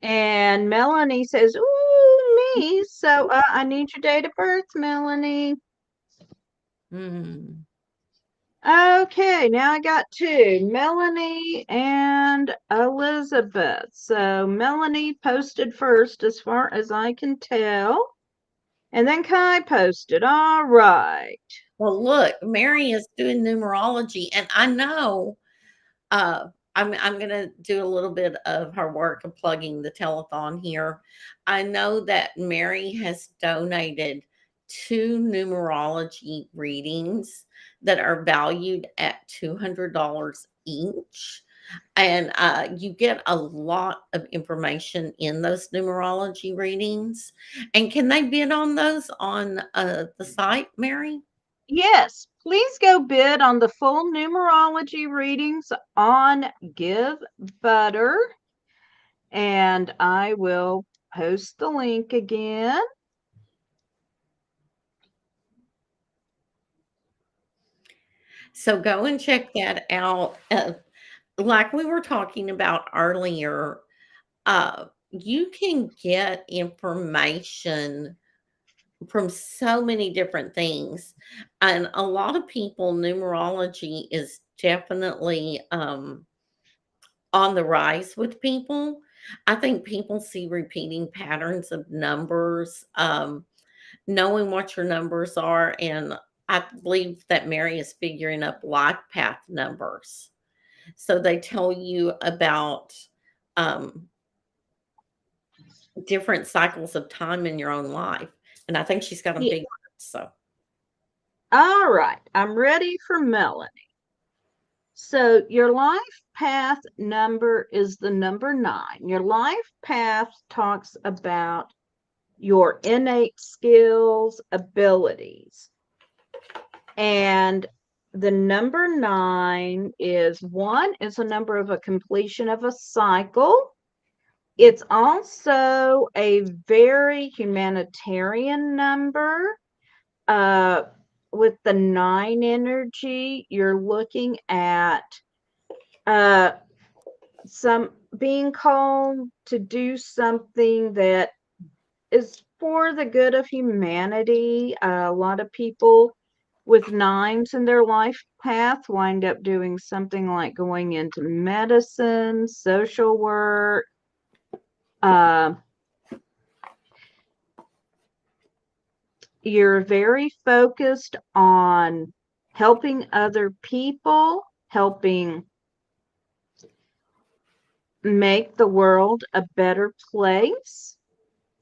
And Melanie says, "Ooh, me." So I need your date of birth, Melanie. Hmm. Okay, now I got two, Melanie and Elizabeth. So Melanie posted first, as far as I can tell, and then Kai posted. All right. Well, look, Mary is doing numerology, and I know uh, I'm gonna do a little bit of her work of plugging the telethon here. I know that Mary has donated two numerology readings that are valued at $200 each. And you get a lot of information in those numerology readings. And can they bid on those on the site, Mary? Yes, please go bid on the full numerology readings on Give Butter, and I will post the link again. So go and check that out. Like we were talking about earlier, you can get information from so many different things. And a lot of people, numerology is definitely on the rise with people. I think people see repeating patterns of numbers, knowing what your numbers are. And I believe that Mary is figuring up life path numbers. So they tell you about um, different cycles of time in your own life. And I think she's got them Yeah. figured. So, All right, I'm ready for Melanie. So your life path number is the number 9. Your life path talks about your innate skills, abilities. And the number 9 is a number of a completion of a cycle. It's also a very humanitarian number. Uh, with the 9 energy, you're looking at uh, some being called to do something that is for the good of humanity. A lot of people with 9s in their life path wind up doing something like going into medicine, social work. Uh, you're very focused on helping other people, helping make the world a better place.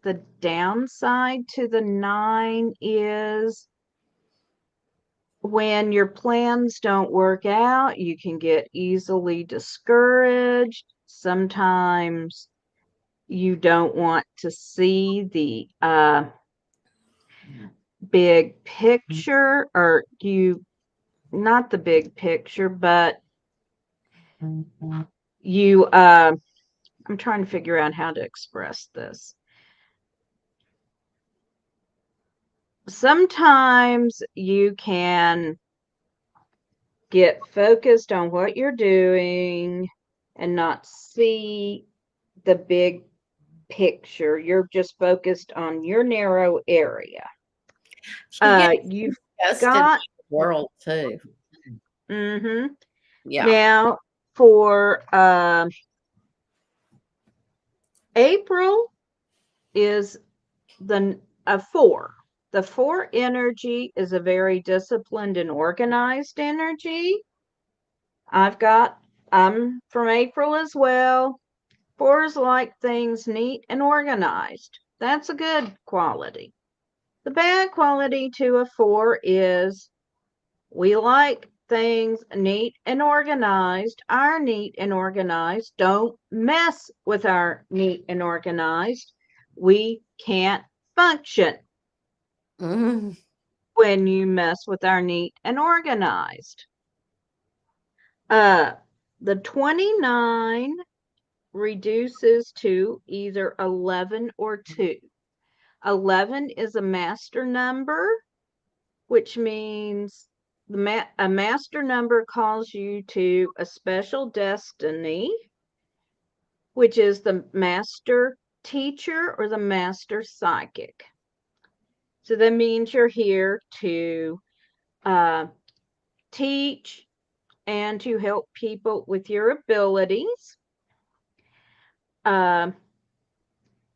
The downside to the 9 is when your plans don't work out, you can get easily discouraged. Sometimes you don't want to see the big picture, or not the big picture, but you, I'm trying to figure out how to express this. Sometimes you can get focused on what you're doing and not see the big picture. You're just focused on your narrow area. she gets You've invested in got the world too. mm-hmm. Yeah. Now for April is the a 4. The 4 energy is a very disciplined and organized energy. I'm from April as well. 4s like things neat and organized. That's a good quality. The bad quality to a 4 is we like things neat and organized. Our neat and organized. Don't mess with our neat and organized. We can't function. Mhm. when you mess with our neat and organized. The 29 reduces to either 11 or 2. 11 is a master number, which means a master number calls you to a special destiny, which is the master teacher or the master psychic. So that means you're here to teach and to help people with your abilities. And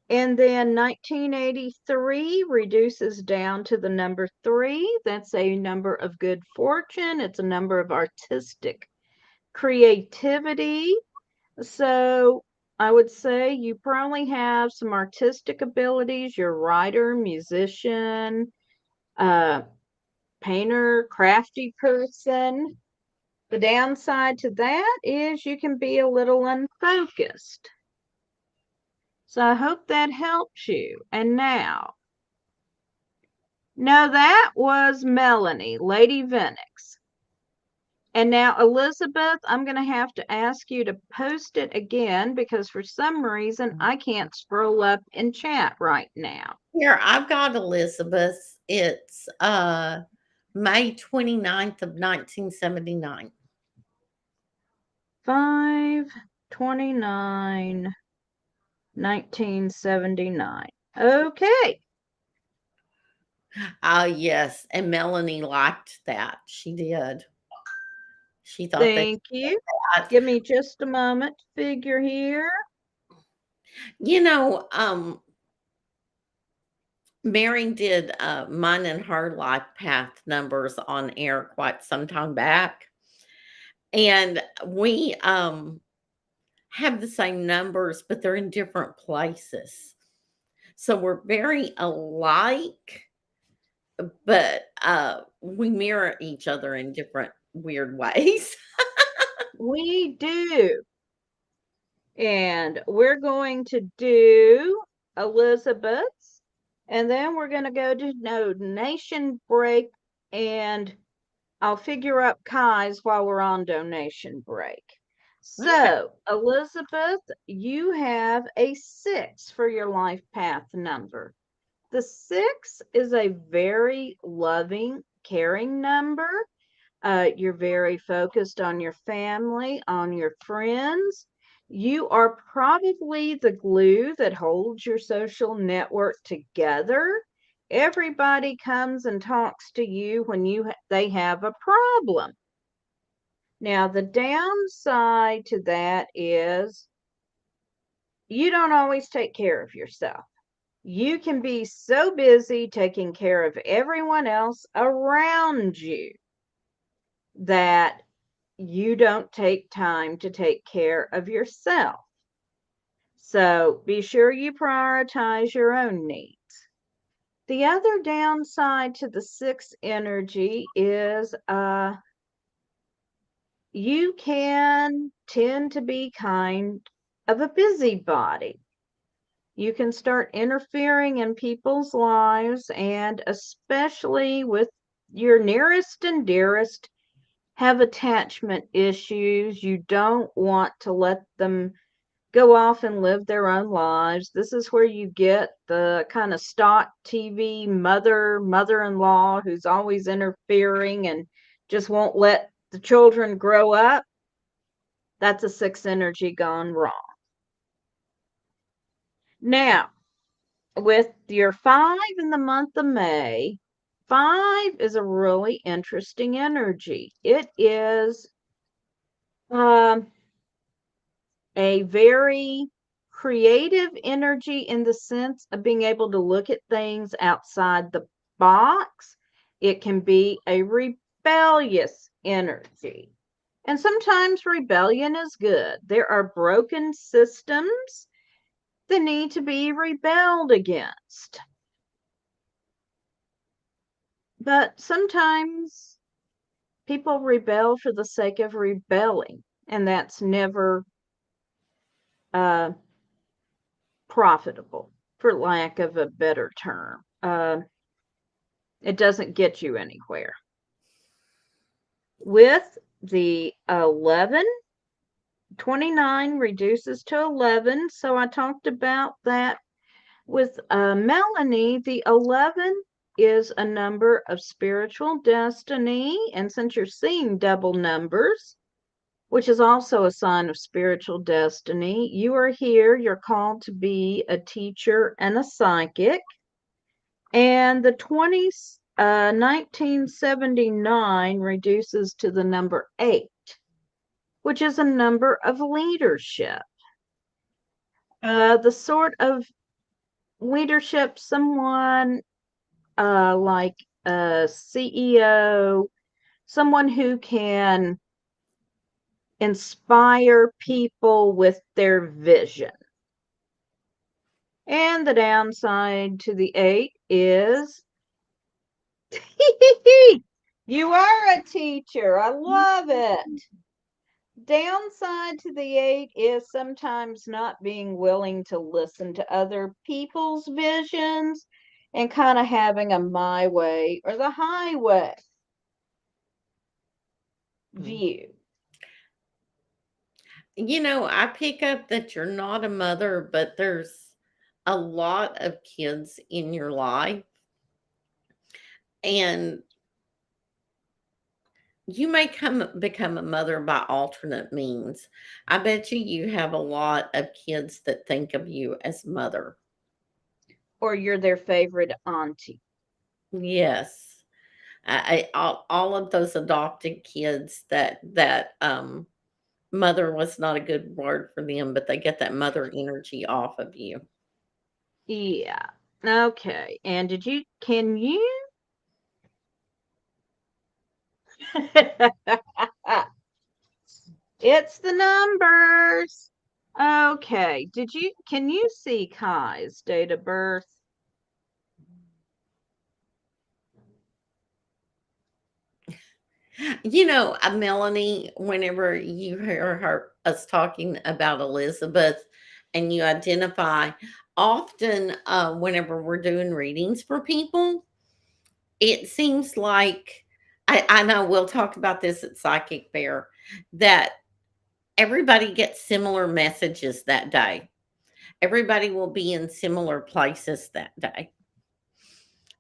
then 1983 reduces down to the number 3. That's a number of good fortune. It's a number of artistic creativity. So I would say you probably have some artistic abilities. You're a writer, musician, painter, crafty person. The downside to that is you can be a little unfocused. So I hope that helps you. And now, that was Melanie, Lady Venix. And now, Elizabeth, I'm going to have to ask you to post it again because for some reason I can't scroll up in chat right now. Here, I've got Elizabeth. It's May 29th of 1979. 5/29, 1979. Okay. Yes, and Melanie liked that. She did. She thought that. Thank you. Give me just a moment to figure here. You know, Mary did mine and her life path numbers on air quite some time back. And we have the same numbers, but they're in different places. So we're very alike, but we mirror each other in different weird ways. We do. And we're going to do Elizabeth's, and then we're going to go to donation break, and I'll figure out Kai's while we're on donation break. Okay. So, Elizabeth, you have a 6 for your life path number. The 6 is a very loving, caring number. You're very focused on your family, on your friends. You are probably the glue that holds your social network together. Everybody comes and talks to you when they have a problem. Now, the downside to that is you don't always take care of yourself. You can be so busy taking care of everyone else around you that you don't take time to take care of yourself. So be sure you prioritize your own needs. The other downside to the 6 energy is you can tend to be kind of a busybody. You can start interfering in people's lives, and especially with your nearest and dearest have attachment issues. You don't want to let them go off and live their own lives. This is where you get the kind of stock TV mother-in-law who's always interfering and just won't let the children grow up. That's a 6 energy gone wrong. Now, with your 5 in the month of May, 5 is a really interesting energy. It is a very creative energy in the sense of being able to look at things outside the box. It can be a rebellious energy. And sometimes rebellion is good. There are broken systems that need to be rebelled against. But sometimes people rebel for the sake of rebelling, and that's never profitable, for lack of a better term. It doesn't get you anywhere. With the 11, 29 reduces to 11. So I talked about that with Melanie. The 11 is a number of spiritual destiny. And since you're seeing double numbers, which is also a sign of spiritual destiny, you are here. You're called to be a teacher and a psychic. And the 1979 reduces to the number 8, which is a number of leadership. The sort of leadership someone like a CEO, someone who can inspire people with their vision. And the downside to the 8 is you are a teacher. I love it. Downside to the 8 is sometimes not being willing to listen to other people's visions and kind of having a my way or the highway view. I pick up that you're not a mother, but there's a lot of kids in your life. And you may become a mother by alternate means. I bet you have a lot of kids that think of you as mother. Or you're their favorite auntie. Yes. All of those adopted kids that mother was not a good word for them, but they get that mother energy off of you. Yeah. Okay. And can you? It's the numbers. Okay. Can you see Kai's date of birth? Melanie, whenever you hear us talking about Elizabeth and you identify, often whenever we're doing readings for people, it seems like I know we'll talk about this at Psychic Fair, that everybody gets similar messages that day. Everybody will be in similar places that day.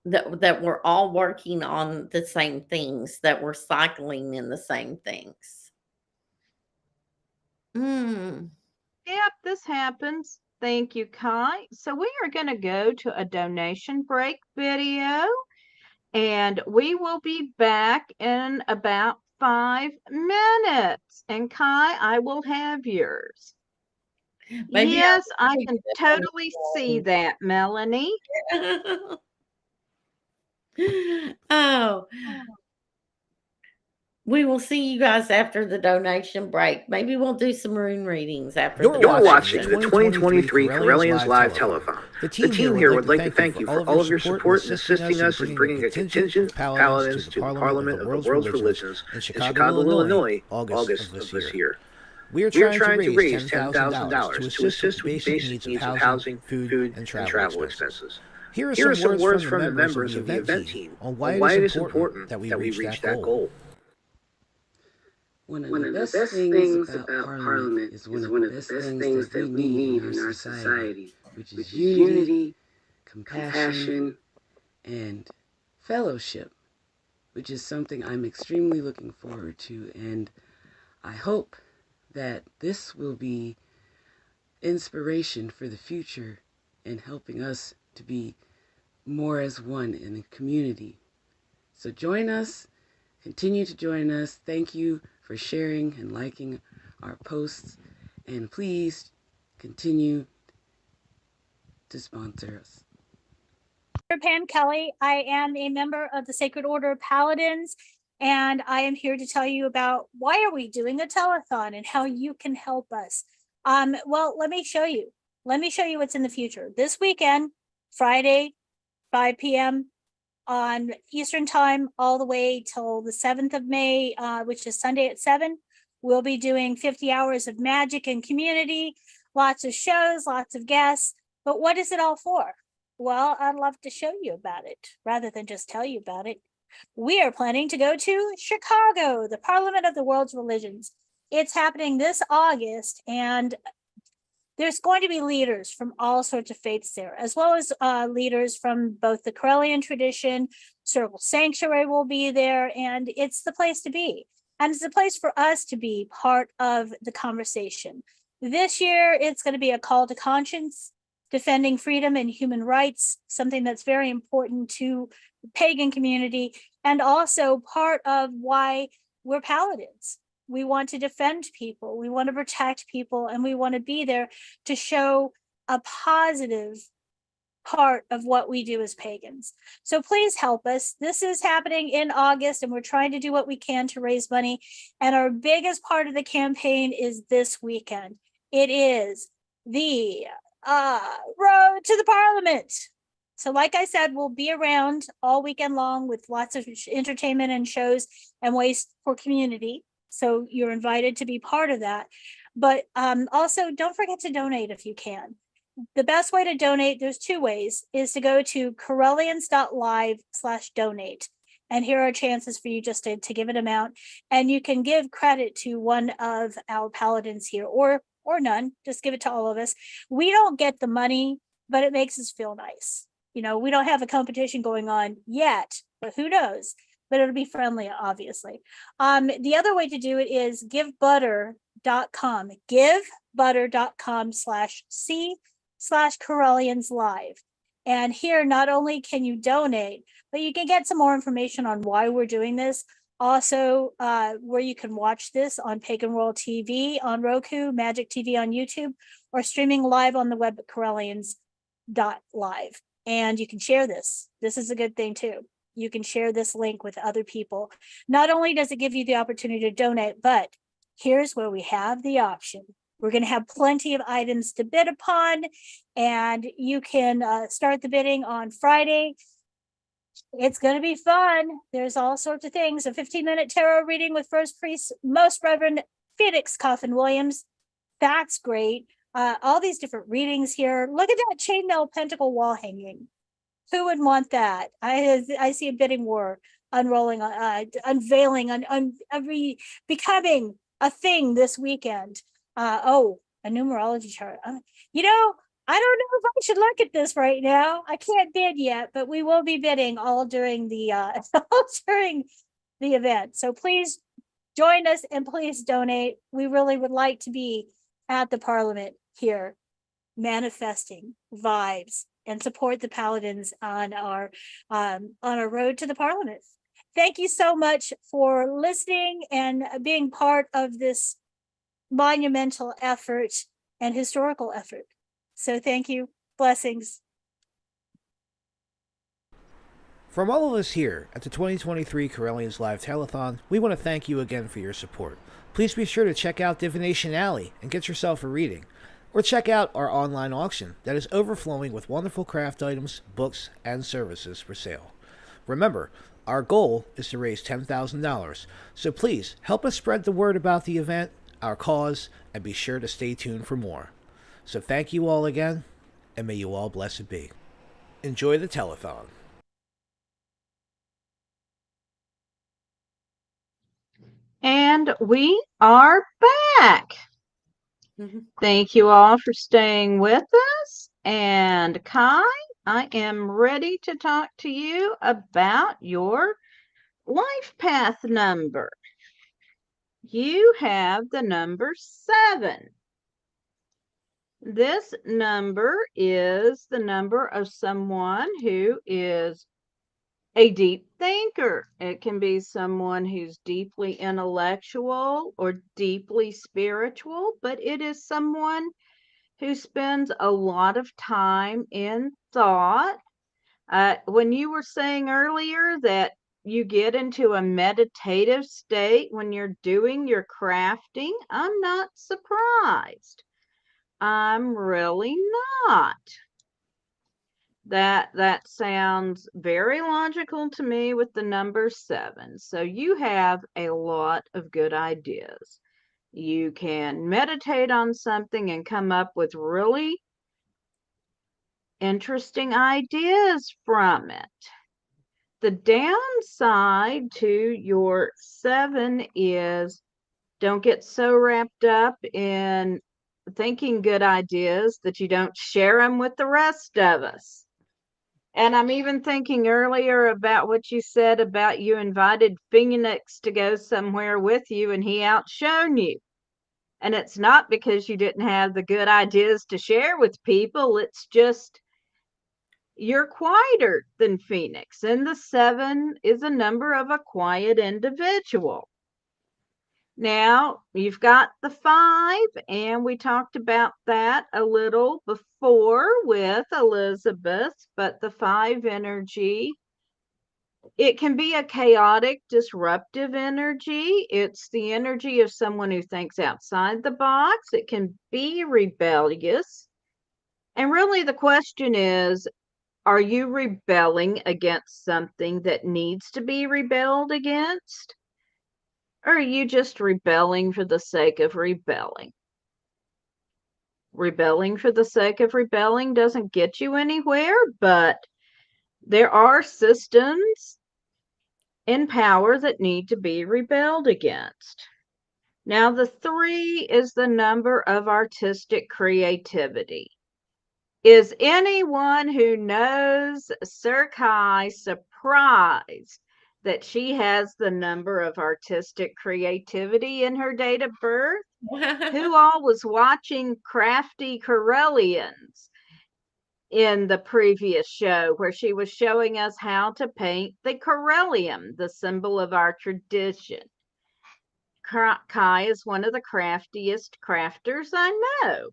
That we're all working on the same things, that we're cycling in the same things. Mm. Yep, this happens. Thank you, Kai. So we are going to go to a donation break video, and we will be back in about 5 minutes. And Kai, I will have yours. Maybe Yes, I can totally see that, Melanie. Oh, we will see you guys after the donation break. Maybe we'll do some rune readings after the You're watching donation. the 2023 Correllians Live Telethon. The team here would like to thank you for all of your support in assisting us in bringing a contingent of paladins to the Parliament of the World's Religions in Chicago, Illinois, August of this year. We are trying to raise $10,000 to assist with the basic needs of housing, food, and travel expenses. Here are some words from the members of the event team on why it is important that we reach that goal. One of the best things about Parliament is one of the best things that we need in our society, which is unity, compassion, and fellowship, which is something I'm extremely looking forward to. And I hope that this will be inspiration for the future in helping us to be more as one in a community. So join us, continue to join us. Thank you for sharing and liking our posts, and please continue to sponsor us. I'm Pam Kelly. I am a member of the Sacred Order of Paladins, and I am here to tell you about why are we doing a telethon and how you can help us. Well, let me show you. Let me show you what's in the future. This weekend, Friday, 5 p.m. on Eastern time, all the way till the 7th of May, which is Sunday at 7. We'll be doing 50 hours of magic and community, lots of shows, lots of guests. But what is it all for? Well, I'd love to show you about it rather than just tell you about it. We are planning to go to Chicago, the Parliament of the World's Religions. It's happening this August, and there's going to be leaders from all sorts of faiths there, as well as leaders from both the Correllian tradition. Circle Sanctuary will be there, and it's the place to be. And it's a place for us to be part of the conversation. This year, it's going to be a call to conscience, defending freedom and human rights, something that's very important to the pagan community, and also part of why we're paladins. We want to defend people, we want to protect people, and we want to be there to show a positive part of what we do as pagans. So please help us. This is happening in August, and we're trying to do what we can to raise money. And our biggest part of the campaign is this weekend. It is the road to the Parliament. So like I said, we'll be around all weekend long with lots of entertainment and shows and ways for community. So you're invited to be part of that. But also don't forget to donate if you can. The best way to donate, there's two ways, is to go to correllians.live/donate. And here are chances for you just to give an amount. And you can give credit to one of our paladins here, or none, just give it to all of us. We don't get the money, but it makes us feel nice. You know, we don't have a competition going on yet, but who knows? But it'll be friendly, obviously. The other way to do it is givebutter.com, givebutter.com/C/Correllians live. And here, not only can you donate, but you can get some more information on why we're doing this. Also, where you can watch this on Pagan World TV, on Roku, Magic TV on YouTube, or streaming live on the web at Correllians.live. And you can share this. This is a good thing too. You can share this link with other people. Not only does it give you the opportunity to donate, but here's where we have the option. We're going to have plenty of items to bid upon, and you can start the bidding on Friday. It's going to be fun. There's all sorts of things. A 15-minute tarot reading with First Priest, Most Reverend Felix Coffin Williams. That's great. All these different readings here. Look at that chainmail pentacle wall hanging. Who would want that? I see a bidding war unrolling, unveiling, becoming a thing this weekend. A numerology chart. You know, I don't know if I should look at this right now. I can't bid yet, but we will be bidding all during the event. So please join us and please donate. We really would like to be at the Parliament here, manifesting vibes and support the paladins on our road to the Parliament. Thank you so much for listening and being part of this monumental effort and historical effort. So thank you. Blessings. From all of us here at the 2023 Correllians Live Telethon, we want to thank you again for your support. Please be sure to check out Divination Alley and get yourself a reading. Or check out our online auction that is overflowing with wonderful craft items, books, and services for sale. Remember, our goal is to raise $10,000, so please help us spread the word about the event, our cause, and be sure to stay tuned for more. So thank you all again, and may you all blessed be. Enjoy the telethon. And we are back. Thank you all for staying with us. And Kai, I am ready to talk to you about your life path number. You have the number 7. This number is the number of someone who is a deep thinker. It can be someone who's deeply intellectual or deeply spiritual, but it is someone who spends a lot of time in thought. When you were saying earlier that you get into a meditative state when you're doing your crafting, I'm not surprised. I'm really not. That sounds very logical to me with the number 7. So you have a lot of good ideas. You can meditate on something and come up with really interesting ideas from it. The downside to your 7 is don't get so wrapped up in thinking good ideas that you don't share them with the rest of us. And I'm even thinking earlier about what you said about you invited Phoenix to go somewhere with you and he outshone you. And it's not because you didn't have the good ideas to share with people. It's just you're quieter than Phoenix. And the 7 is a number of a quiet individual. Now, you've got the 5, and we talked about that a little before with Elizabeth, but the 5 energy, it can be a chaotic, disruptive energy. It's the energy of someone who thinks outside the box. It can be rebellious. And really, the question is, are you rebelling against something that needs to be rebelled against? Or are you just rebelling for the sake of rebelling? Rebelling for the sake of rebelling doesn't get you anywhere, but there are systems in power that need to be rebelled against. Now, the 3 is the number of artistic creativity. Is anyone who knows Sir Kai surprised that she has the number of artistic creativity in her date of birth? Who all was watching Crafty Correllians in the previous show where she was showing us how to paint the Correllium, the symbol of our tradition? Kai is one of the craftiest crafters I know.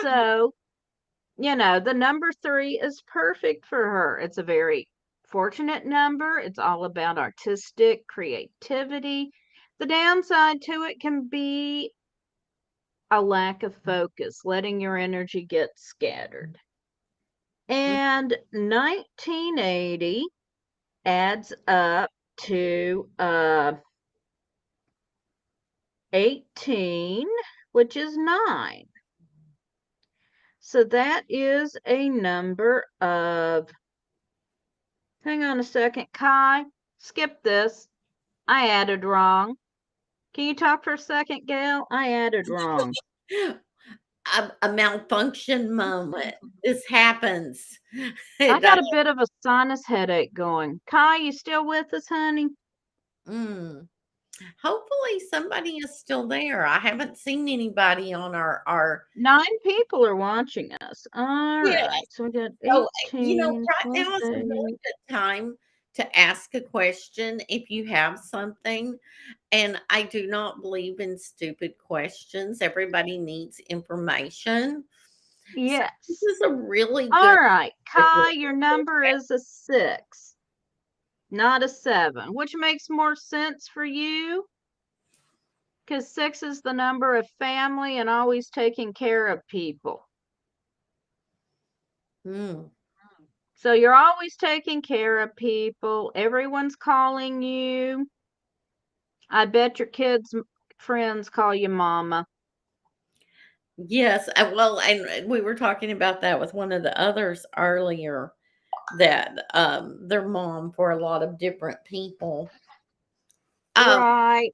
So, the number 3 is perfect for her. It's a very fortunate number. It's all about artistic creativity. The downside to it can be a lack of focus, letting your energy get scattered. And 1980 adds up to 18, which is 9. So that is a number of, hang on a second, Kai, skip this. I added wrong. Can you talk for a second, Gayle? I added wrong. A malfunction moment. This happens. I got a bit of a sinus headache going. Kai, you still with us, honey? Hopefully somebody is still there. I haven't seen anybody on our 9 people are watching us. All right. So we got 18. Right now is a really good time to ask a question if you have something. And I do not believe in stupid questions. Everybody needs information. Yes. So this is a really All good. right. Kai, your number is a 6, not a 7, which makes more sense for you because 6 is the number of family and always taking care of people. So you're always taking care of people. Everyone's calling you. I bet your kids' friends call you mama. Yes. Well, and we were talking about that with one of the others earlier, that their mom for a lot of different people. Right.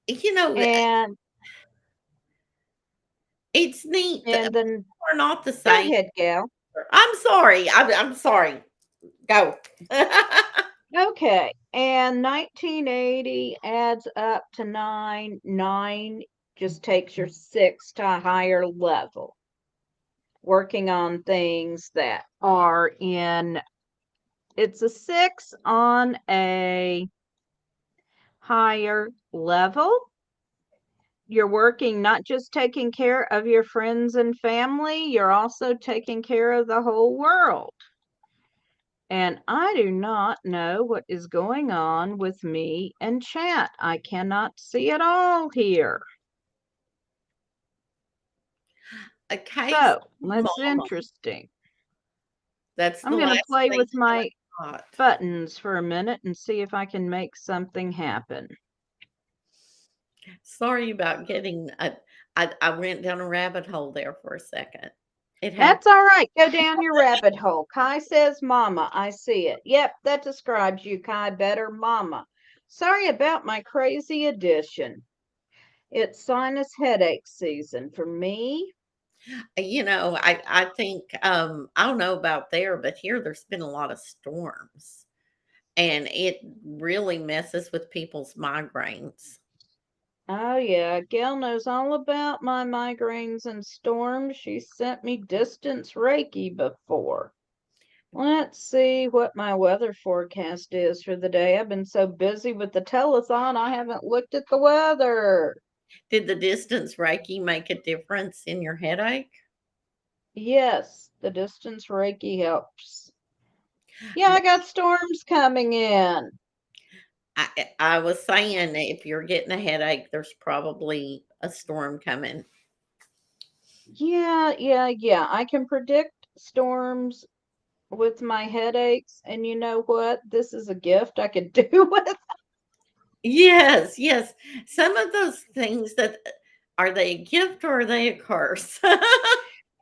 And it's neat. And then we're not the same. Go ahead, Gayle. I'm sorry. I'm sorry. Go. Okay. And 1980 adds up to 9. 9 just takes your 6 to a higher level. Working on things that are it's a 6 on a higher level. You're working not just taking care of your friends and family, you're also taking care of the whole world. And I do not know what is going on with me and chat. I cannot see it all here. So that's interesting. I'm going to play with my buttons for a minute and see if I can make something happen. Sorry about getting I went down a rabbit hole there for a second. It That's happened. all right. Go down your rabbit hole. Kai says mama. I see it. Yep, that describes you, Kai, better, mama. Sorry about my crazy addition. It's sinus headache season for me. I think I don't know about there, but here there's been a lot of storms and it really messes with people's migraines. Oh, yeah. Gail knows all about my migraines and storms. She sent me distance Reiki before. Let's see what my weather forecast is for the day. I've been so busy with the telethon, I haven't looked at the weather. Did the distance Reiki make a difference in your headache? Yes, the distance Reiki helps. Yeah, I got storms coming in. I was saying if you're getting a headache, there's probably a storm coming. Yeah. I can predict storms with my headaches. And you know what? This is a gift I could do with. Yes, yes. Some of those things that are they a gift or are they a curse?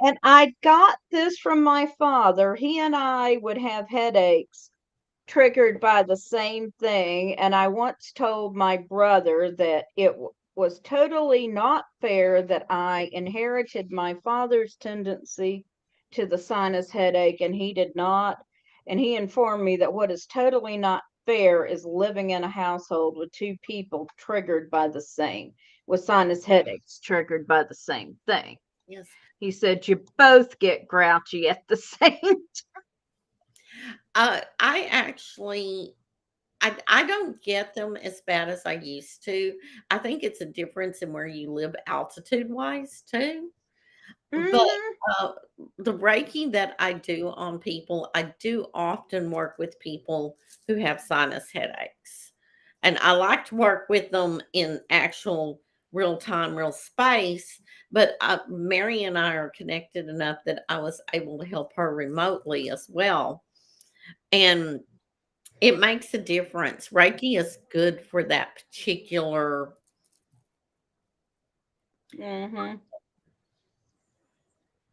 And I got this from my father. He and I would have headaches triggered by the same thing. And I once told my brother that it was totally not fair that I inherited my father's tendency to the sinus headache and he did not. And he informed me that what is totally not fair is living in a household with two people triggered by the same, with sinus headaches triggered by the same thing. Yes. He said, you both get grouchy at the same time. I actually I don't get them as bad as I used to. I think it's a difference in where you live altitude wise too. But Mm-hmm. uh, the Reiki that I do on people, I do often work with people who have sinus headaches. And I like to work with them in actual real time, real space. But Mary and I are connected enough that I was able to help her remotely as well. And it makes a difference. Reiki is good for that particular. Mm-hmm.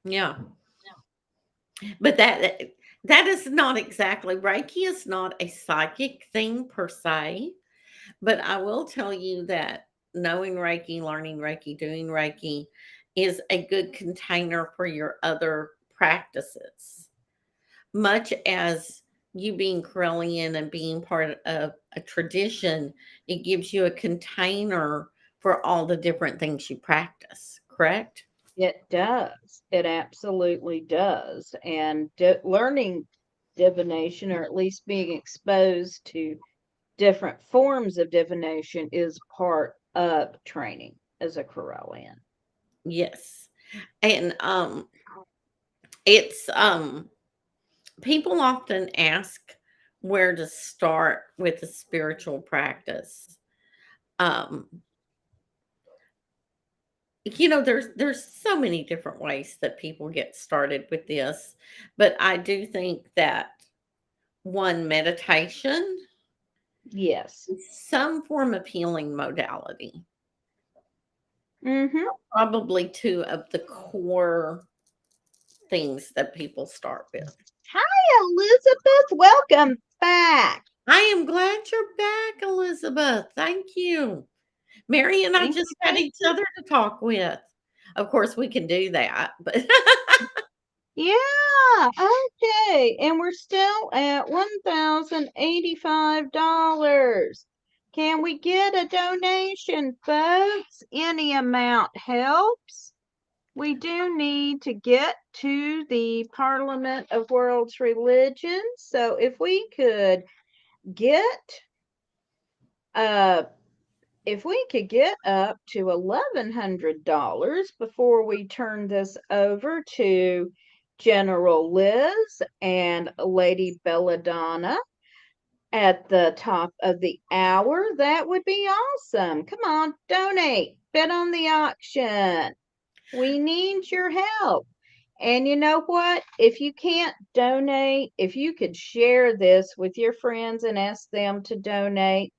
Yeah. But that is not exactly Reiki is not a psychic thing per se, but I will tell you that knowing Reiki, learning Reiki, doing Reiki is a good container for your other practices. Much as you being Correllian and being part of a tradition, it gives you a container for all the different things you practice, correct? It does. It absolutely does. And learning divination, or at least being exposed to different forms of divination, is part of training as a Correllian. Yes. And it's people often ask where to start with a spiritual practice. Um, there's so many different ways that people get started with this, but I do think that one meditation, Yes. some form of healing modality, Mm-hmm. probably two of the core things that people start with. Hi, Elizabeth. Welcome back. I am glad you're back, Elizabeth. Thank you. Mary and I Thank just you. had each other to talk with. Of course, we can do that, but Yeah, okay. And we're still at $1,085. Can we get a donation, folks? Any amount helps. We do need to get to the Parliament of World's Religions. So if we could get uh if we could get up to $1,100 before we turn this over to General Liz and Lady Belladonna at the top of the hour, that would be awesome. Come on, donate, bid on the auction. We need your help. And you know what? If you can't donate, if you could share this with your friends and ask them to donate,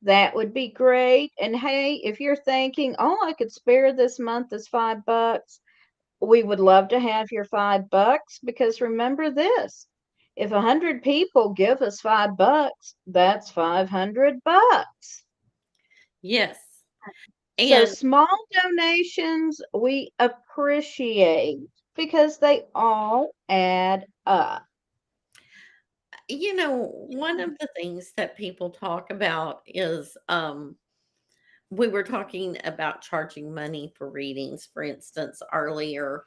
that would be great. And hey, if you're thinking, all I could spare this month is $5, we would love to have your $5 because remember this, if 100 people give us $5, that's $500. Yes. So And small donations we appreciate because they all add up. one of the things that people talk about is we were talking about charging money for readings, for instance, earlier.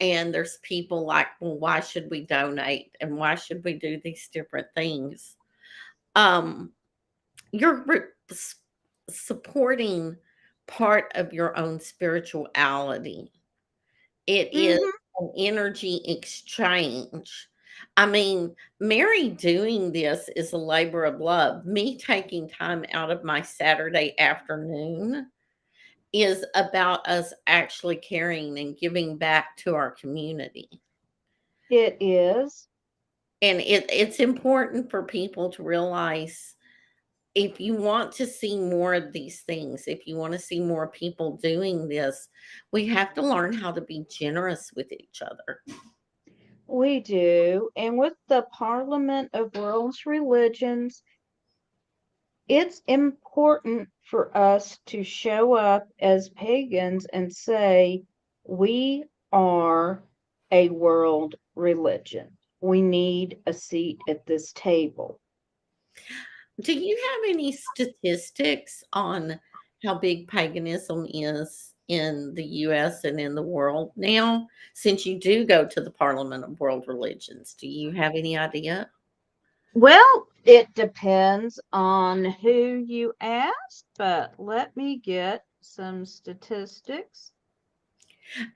And there's people like, well, why should we donate? And why should we do these different things? Um, you're supporting part of your own spirituality. It is Mhm. an energy exchange. I mean, Mary doing this is a labor of love. Me taking time out of my Saturday afternoon is about us actually caring and giving back to our community. It is. And it's important for people to realize, if you want to see more of these things, if you want to see more people doing this, we have to learn how to be generous with each other. We do. And with the Parliament of World's Religions, it's important for us to show up as pagans and say, we are a world religion. We need a seat at this table. Do you have any statistics on how big paganism is in the US and in the world now? Since you do go to the Parliament of World Religions, do you have any idea? Well, it depends on who you ask, but let me get some statistics.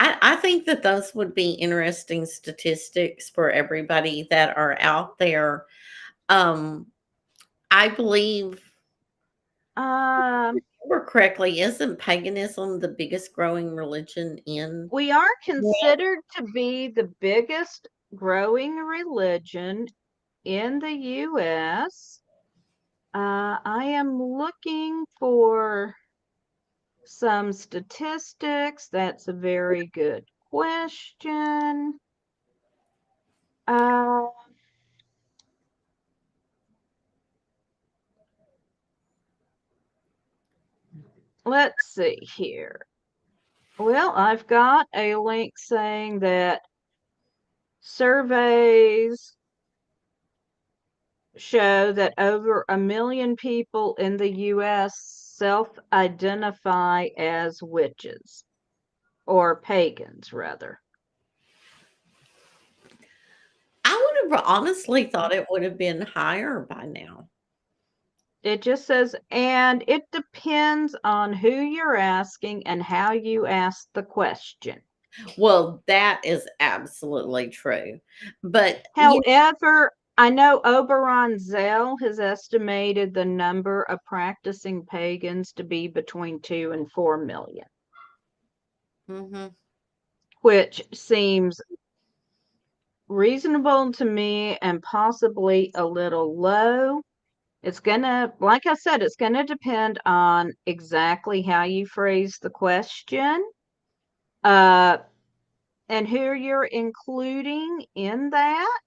I think that those would be interesting statistics for everybody that are out there. Um, I believe, Um, remember correctly, isn't paganism the biggest growing religion in we are the world? considered to be the biggest growing religion in the US. I am looking for some statistics. That's a very good question. Uh, let's see here. Well, I've got a link saying that surveys show that over 1 million people in the US self-identify as witches or pagans, rather. I would have honestly thought it would have been higher by now. It just says, and it depends on who you're asking and how you ask the question. Well, that is absolutely true. But However, I know Oberon Zell has estimated the number of practicing pagans to be between 2 and 4 million, mhm. which seems reasonable to me and possibly a little low. It's gonna, like I said, it's gonna depend on exactly how you phrase the question, uh, and who you're including in that.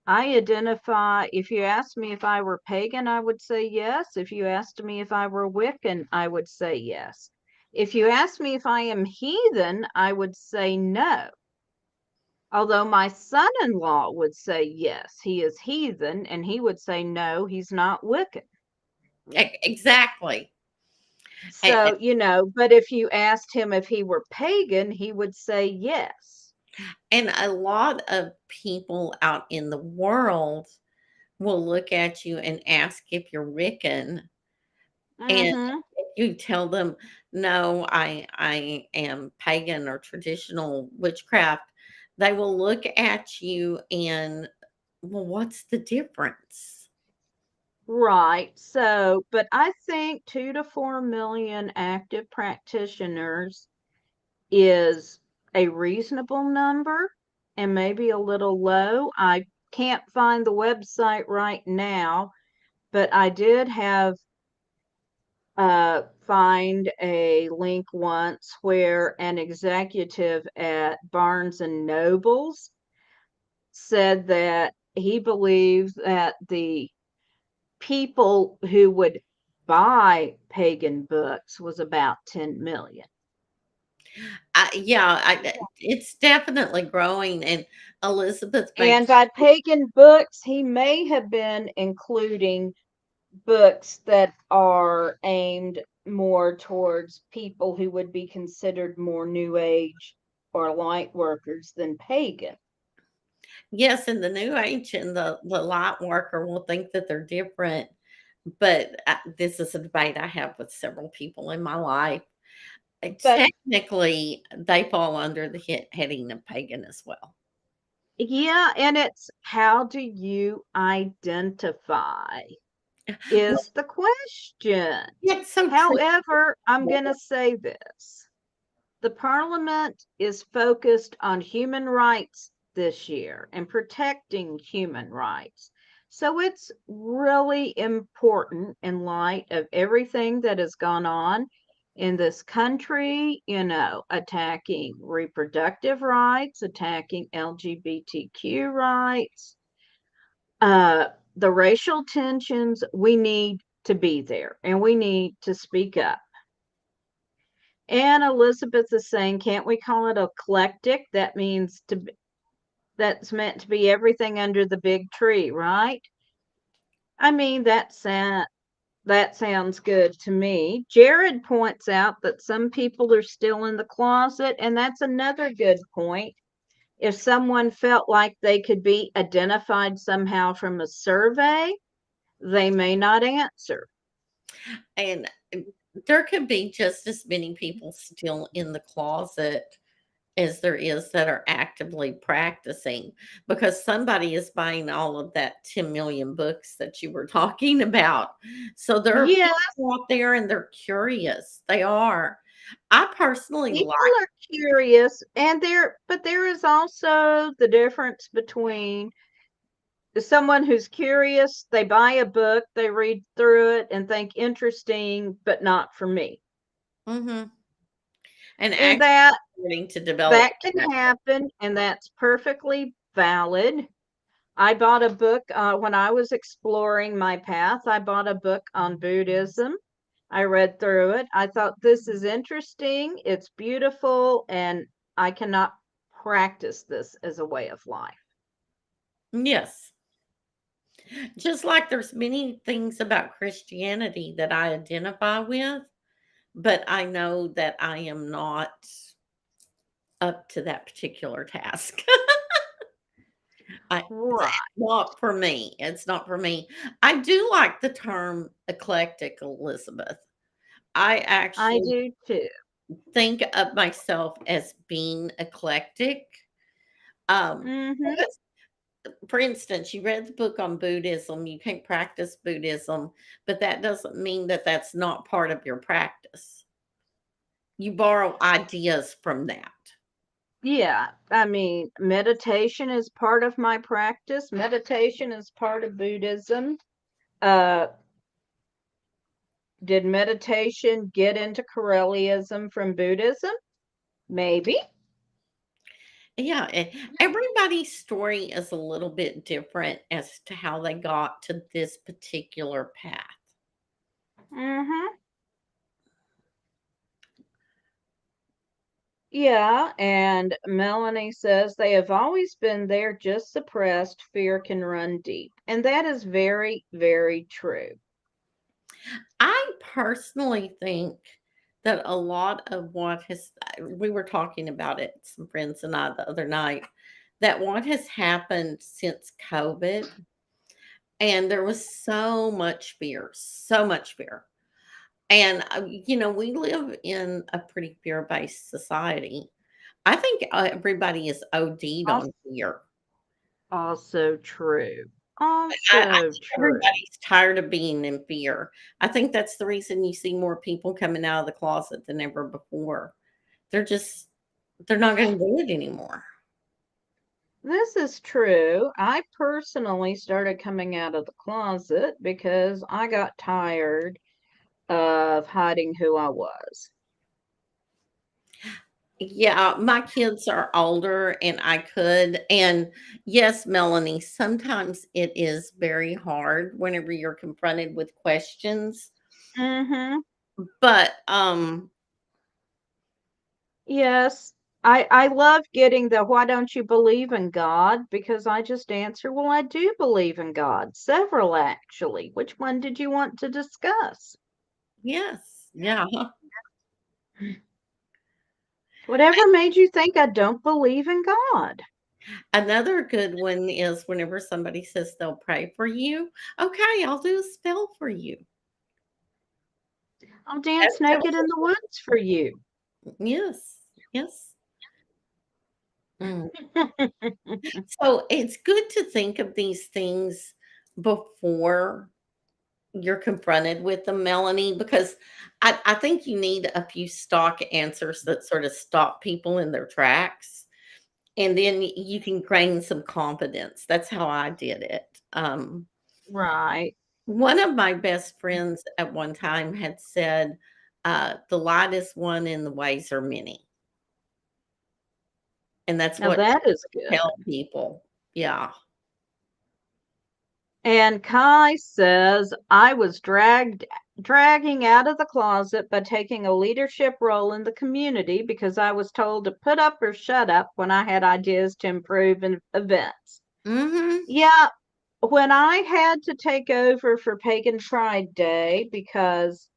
I identify, if you asked me if I were pagan, I would say yes. If you asked me if I were Wiccan, I would say yes. If you asked me if I am heathen, I would say no. Although my son-in-law would say yes, he is heathen, and he would say no, he's not Wiccan. Exactly. So, but if you asked him if he were pagan, he would say yes. And a lot of people out in the world will look at you and ask if you're Wiccan. And Mm-hmm. if you tell them, no, I am pagan or traditional witchcraft, they will look at you and, well, what's the difference? Right. So, but I think 2 to 4 million active practitioners is a reasonable number and maybe a little low. I can't find the website right now, but I did have find a link once where an executive at Barnes and Nobles said that he believes that the people who would buy pagan books was about 10 million. It's definitely growing. And Elizabeth And makes, by pagan books, he may have been including books that are aimed more towards people who would be considered more New Age or light workers than pagan. yes, in the New Age and the light worker will think that they're different. But this is a debate I have with several people in my life. But Technically, they fall under the heading of pagan as well. yeah, and it's how do you identify Well, is the question. it's so true. However, I'm going to say this. The Parliament is focused on human rights this year and protecting human rights. So it's really important in light of everything that has gone on in this country, attacking reproductive rights, attacking LGBTQ rights, the racial tensions. We need to be there and we need to speak up. And Elizabeth is saying, can't we call it eclectic? That means that's meant to be everything under the big tree, right? I mean, that sounds good to me. Jared points out that some people are still in the closet, and that's another good point. If someone felt like they could be identified somehow from a survey, they may not answer. And there could be just as many people still in the closet as there is that are actively practicing, because somebody is buying all of that 10 million books that you were talking about. So there are Yeah, people out there and they're curious. They are. I personally people like, are curious, but there is also the difference between someone who's curious, they buy a book, they read through it and think interesting, but not for me. mhm, and And actually that starting to develop. that can happen, and that's perfectly valid. I bought a book when I was exploring my path. I bought a book on Buddhism. I read through it. I thought this is interesting, it's beautiful, and I cannot practice this as a way of life. Yes. Just like there's many things about Christianity that I identify with, but I know that I am not up to that particular task. It's Right. not for me. It's not for me. I do like the term eclectic, Elizabeth. I I actually do too. think of myself as being eclectic. Hmm. Because, for instance, you read the book on Buddhism, you can't practice Buddhism, but that doesn't mean that that's not part of your practice. You borrow ideas from that. Yeah, I mean, meditation is part of my practice. Meditation is part of Buddhism. Uh, did meditation get into Correllianism from Buddhism? Maybe. Yeah, everybody's story is a little bit different as to how they got to this particular path. Hmm. Yeah, and Melanie says they have always been there, just suppressed. Fear can run deep. And that is very, very true. I personally think that a lot of what has, we were talking about it, some friends and I, the other night, that what has happened since COVID, and there was so much fear, so much fear. And, we live in a pretty fear based society. I think everybody is OD'd Also, on fear. also true. I Also think true. everybody's tired of being in fear. I think that's the reason you see more people coming out of the closet than ever before. They're just they're not gonna do it anymore. This is true. I personally started coming out of the closet because I got tired of hiding who I was. Yeah, my kids are older and I could. And yes, Melanie, sometimes it is very hard whenever you're confronted with questions. Mm-hmm. But Yes. I love getting the why don't you believe in God? Because I just answer, well, I do believe in God. Several actually. Which one did you want to discuss? yes, yeah. Whatever made you think I don't believe in God? Another good one is whenever somebody says they'll pray for you. Okay, I'll do a spell for you. I'll dance naked in the woods for you. Yes, yes. Mm. So it's good to think of these things before you're confronted with them, Melanie, because I think you need a few stock answers that sort of stop people in their tracks. And then you can gain some confidence. That's how I did it. Right. One of my best friends at one time had said, the light is one and the ways are many. And that's Now what that is I good. tell people. Yeah. And Kai says, I was dragging out of the closet by taking a leadership role in the community because I was told to put up or shut up when I had ideas to improve events. Mm-hmm. Yeah, when I had to take over for Pagan Pride Day because,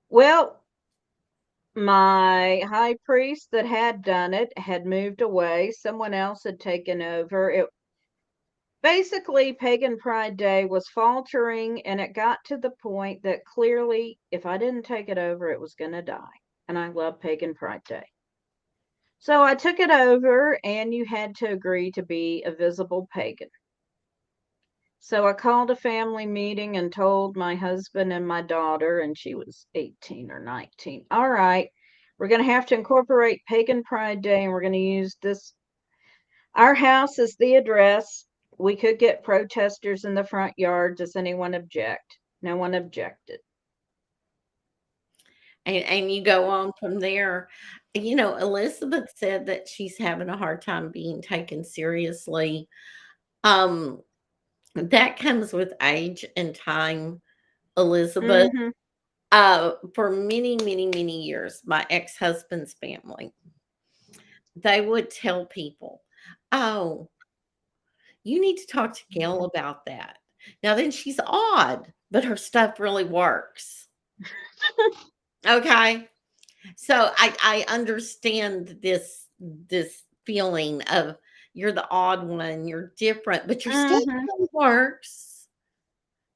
well, my high priest that had done it had moved away. Someone else had taken over. It basically Pagan Pride Day was faltering, and it got to the point that clearly, if I didn't take it over, it was going to die. And I love Pagan Pride Day. So I took it over, and you had to agree to be a visible pagan. So I called a family meeting and told my husband and my daughter, and she was 18 or 19. All right, we're going to have to incorporate Pagan Pride Day, and we're going to use this. Our house is the address. We could get protesters in the front yard. Does anyone object? No one objected. And you go on from there. You know, Elizabeth said that she's having a hard time being taken seriously. Um, that comes with age and time, Elizabeth. Mm-hmm. For many, many, many years, my ex-husband's family, they would tell people, "Oh, you need to talk to Gayle about that." Now then she's odd, but her stuff really works. Okay? So I understand this feeling of you're the odd one, you're different, but your stuff Mm-hmm. really works.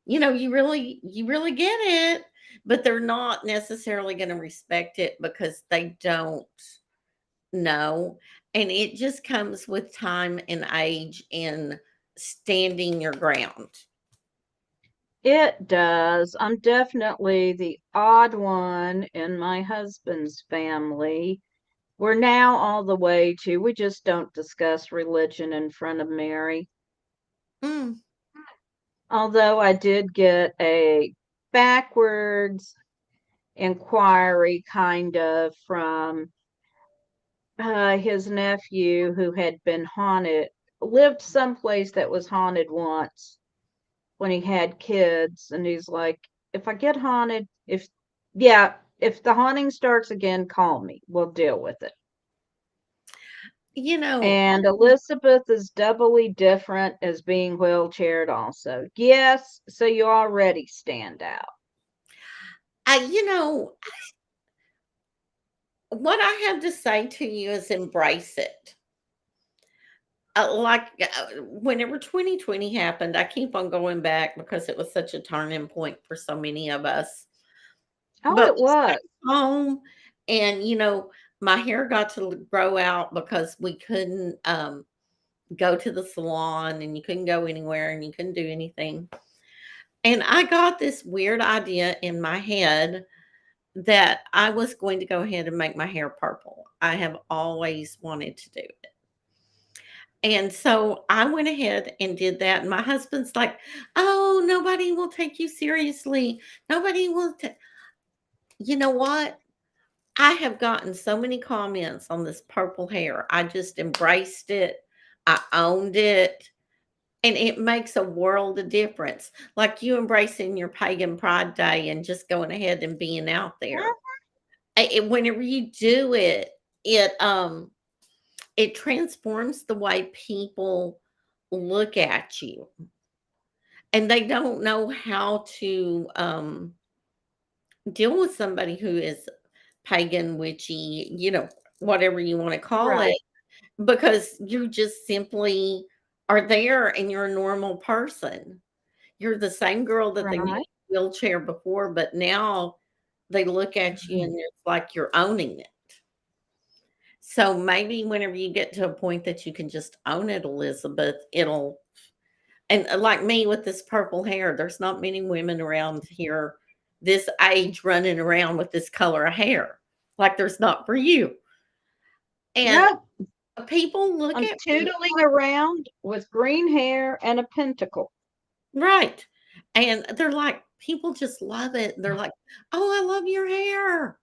You know, you really get it, but they're not necessarily going to respect it because they don't know. And it just comes with time and age and standing your ground. It does. I'm definitely the odd one in my husband's family. We're now all the way to, we just don't discuss religion in front of Mary. Mm. Although I did get a backwards inquiry kind of from his nephew who had been haunted, lived someplace that was haunted once when he had kids. And he's like, if I get haunted, if the haunting starts again, call me. We'll deal with it. You know, And Elizabeth is doubly different as being wheelchaired also. Yes, so you already stand out. you know, what I have to say to you is embrace it. Whenever 2020 happened, I keep on going back because it was such a turning point for so many of us. Oh, But it we stayed was. home, and my hair got to grow out because we couldn't go to the salon, and you couldn't go anywhere, and you couldn't do anything. And I got this weird idea in my head that I was going to go ahead and make my hair purple. I have always wanted to do it. And so I went ahead and did that. And my husband's like, "Oh, nobody will take you seriously. Nobody will." you know what? I have gotten so many comments on this purple hair. I just embraced it. I owned it. And it makes a world of difference. Like you embracing your Pagan Pride Day and just going ahead and being out there. Whenever you do it, it transforms the way people look at you, and they don't know how to deal with somebody who is pagan, witchy, whatever you want to call it, Right. because you just simply are there and you're a normal person. You're the same girl that they knew in Right. a wheelchair before, but now they look at you and it's like you're owning it. So maybe whenever you get to a point that you can just own it, Elizabeth, and like me with this purple hair, there's not many women around here this age running around with this color of hair. Like there's not for you. And No, people look I'm at me, tootling around with green hair and a pentacle. right. And they're like, people just love it. They're like, oh, I love your hair.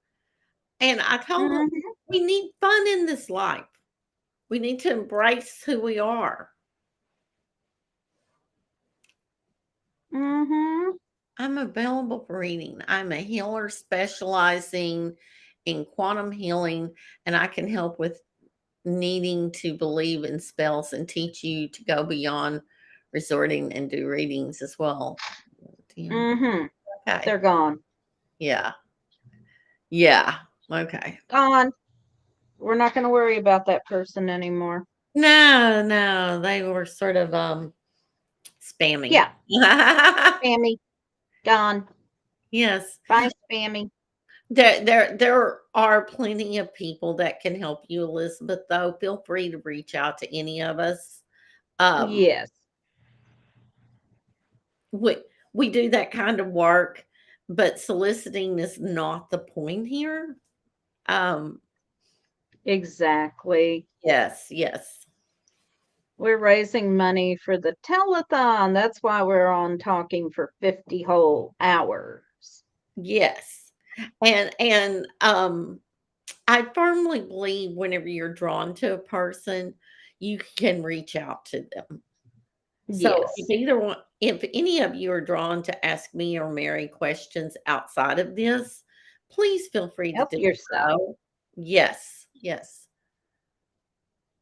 And I told them, Mhm. we need fun in this life. We need to embrace who we are. Mhm. I'm available for reading. I'm a healer specializing in quantum healing, and I can help with needing to believe in spells and teach you to go beyond resorting and do readings as well. Damn. Mhm. Okay. They're gone. Yeah. Yeah. Okay. Gone. We're not going to worry about that person anymore. No, no, they were sort of spamming. Yeah, spammy. Gone. Yes. Bye, spammy. There are plenty of people that can help you, Elizabeth, though. Feel free to reach out to any of us. Um, Yes. we we do that kind of work, but soliciting is not the point here. Um, Exactly. yes, yes, We're raising money for the telethon. That's why we're on talking for 50 whole hours. yes. And I firmly believe whenever you're drawn to a person, you can reach out to them. So Yes. if any of you are drawn to ask me or Mary questions outside of this, please feel free to Help do yourself. so. Yes, yes.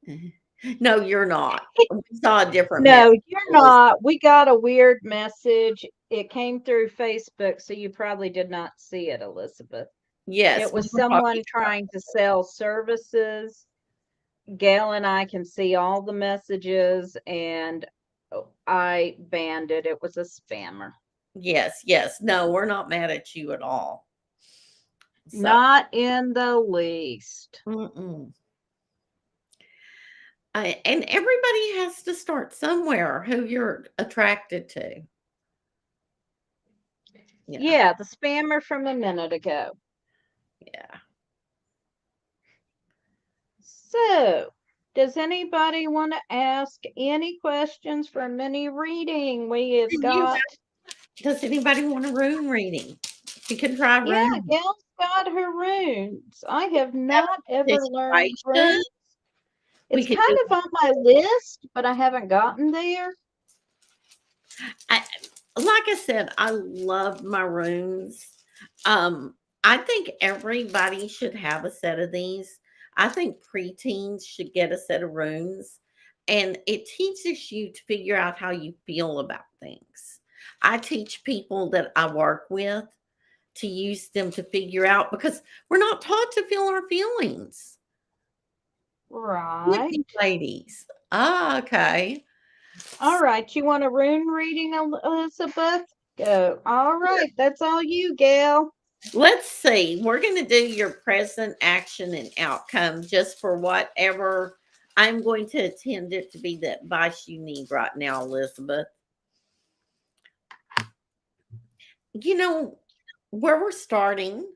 Mhm. No, you're not. We saw a different No, message, you're Elizabeth. not. We got a weird message. It came through Facebook, so you probably did not see it, Elizabeth. It Yes, we was were talking someone trying to sell services. Gail and I can see all the messages, and I banned it. It was a spammer. yes, yes. No, we're not mad at you at all. So, Not in the least. mm-mm. And everybody has to start somewhere who you're attracted to. Yeah, Yeah, the spammer from a minute ago. yeah. So, does anybody want to ask any questions for a mini reading? We have Do you got, Does anybody want a room reading? You can try yeah, room. Gail's got her runes. I have Have not a ever learned participation. runes. We It's could kind do. of on my list, but I haven't gotten there. I, like I said, I love my runes. Um, I think everybody should have a set of these. I think preteens should get a set of runes, and it teaches you to figure out how you feel about things. I teach people that I work with to use them to figure out because we're not taught to feel our feelings. With Right. these ladies. Ah, okay. All right. You want a rune reading, Elizabeth? Go. All right. That's all you, Gail. Let's see. We're going to do your present action and outcome just for whatever I'm going to attend it to be the advice you need right now, Elizabeth. You know, where we're starting,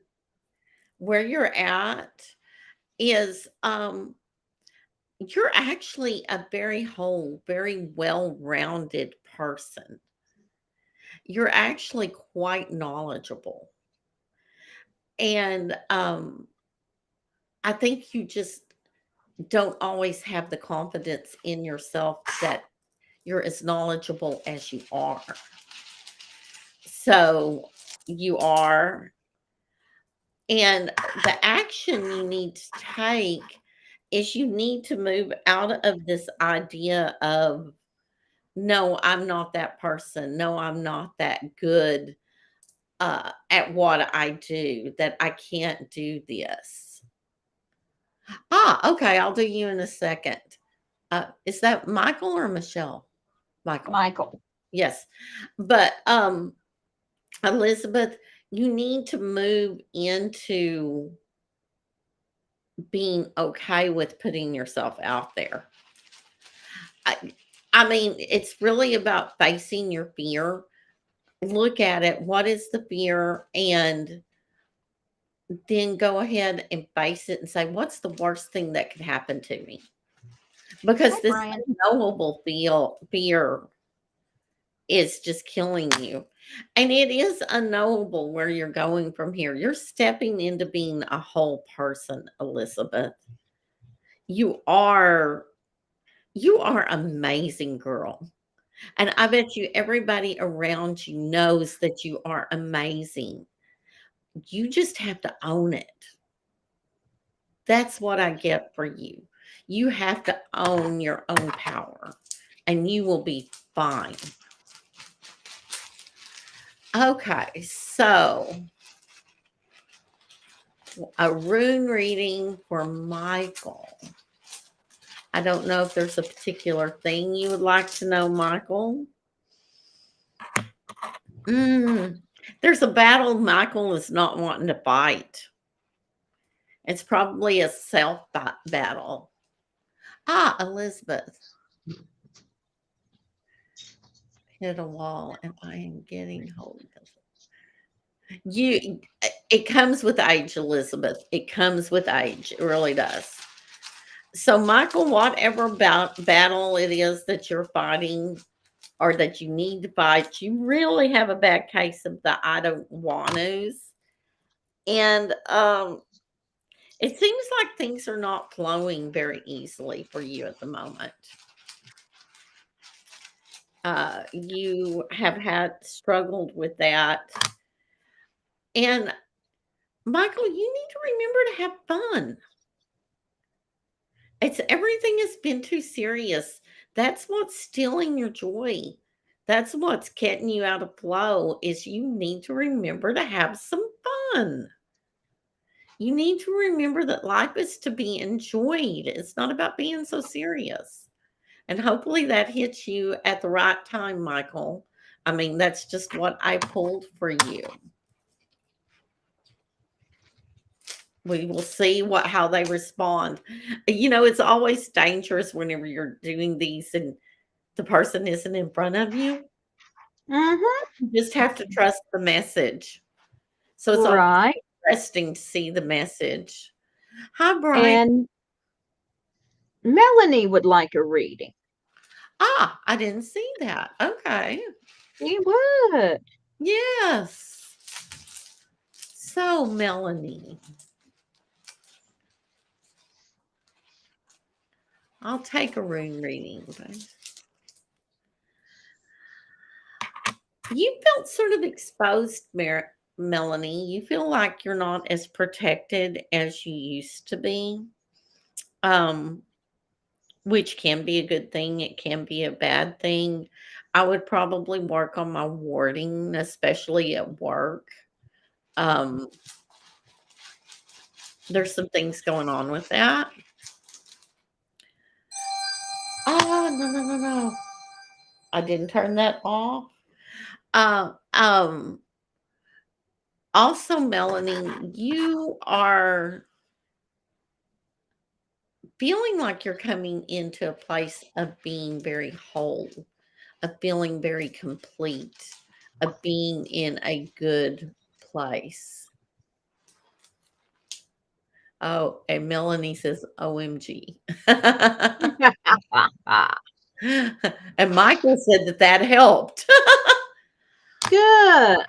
where you're at is you're actually a very whole, very well-rounded person. You're actually quite knowledgeable. And I think you just don't always have the confidence in yourself that you're as knowledgeable as you are. So you are. And the action you need to take is you need to move out of this idea of, no, I'm not that person. No, I'm not that good at what I do, that I can't do this. Okay. I'll do you in a second. Is that Michael or Michelle? Michael. Yes. But Elizabeth, you need to move into being okay with putting yourself out there. I mean, it's really about facing your fear. Look at it. What is the fear? And then go ahead and face it and say, what's the worst thing that could happen to me? Because Hi, this Brian. unknowable fear is just killing you. And it is unknowable where you're going from here. You're stepping into being a whole person, Elizabeth. You are amazing, girl. And I bet you everybody around you knows that you are amazing. You just have to own it. That's what I get for you. You have to own your own power and you will be fine. Okay, so a rune reading for Michael. I don't know if there's a particular thing you would like to know, Michael. There's a battle Michael is not wanting to fight. It's probably a self battle. Elizabeth. Hit a wall and I am getting hold of it. It comes with age, Elizabeth. It comes with age. It really does. So, Michael, whatever battle it is that you're fighting or that you need to fight, you really have a bad case of the I don't want to's. And it seems like things are not flowing very easily for you at the moment. You have had struggled with that. And Michael, you need to remember to have fun. Everything has been too serious. That's what's stealing your joy. That's what's getting you out of flow is you need to remember to have some fun. You need to remember that life is to be enjoyed. It's not about being so serious. And hopefully that hits you at the right time, Michael. I mean, that's just what I pulled for you. We will see how they respond. It's always dangerous whenever you're doing these and the person isn't in front of you. You just have to trust the message. So it's always interesting to see the message. Hi, Brian. And Melanie would like a reading. I didn't see that. Okay. She would. Yes. So, Melanie. I'll take a rune reading. You felt sort of exposed, Melanie. You feel like you're not as protected as you used to be, which can be a good thing. It can be a bad thing. I would probably work on my wording, especially at work. There's some things going on with that. No. I didn't turn that off. Also, Melanie, you are feeling like you're coming into a place of being very whole, of feeling very complete, of being in a good place. Oh, and Melanie says, OMG. And Michael said that helped. Good.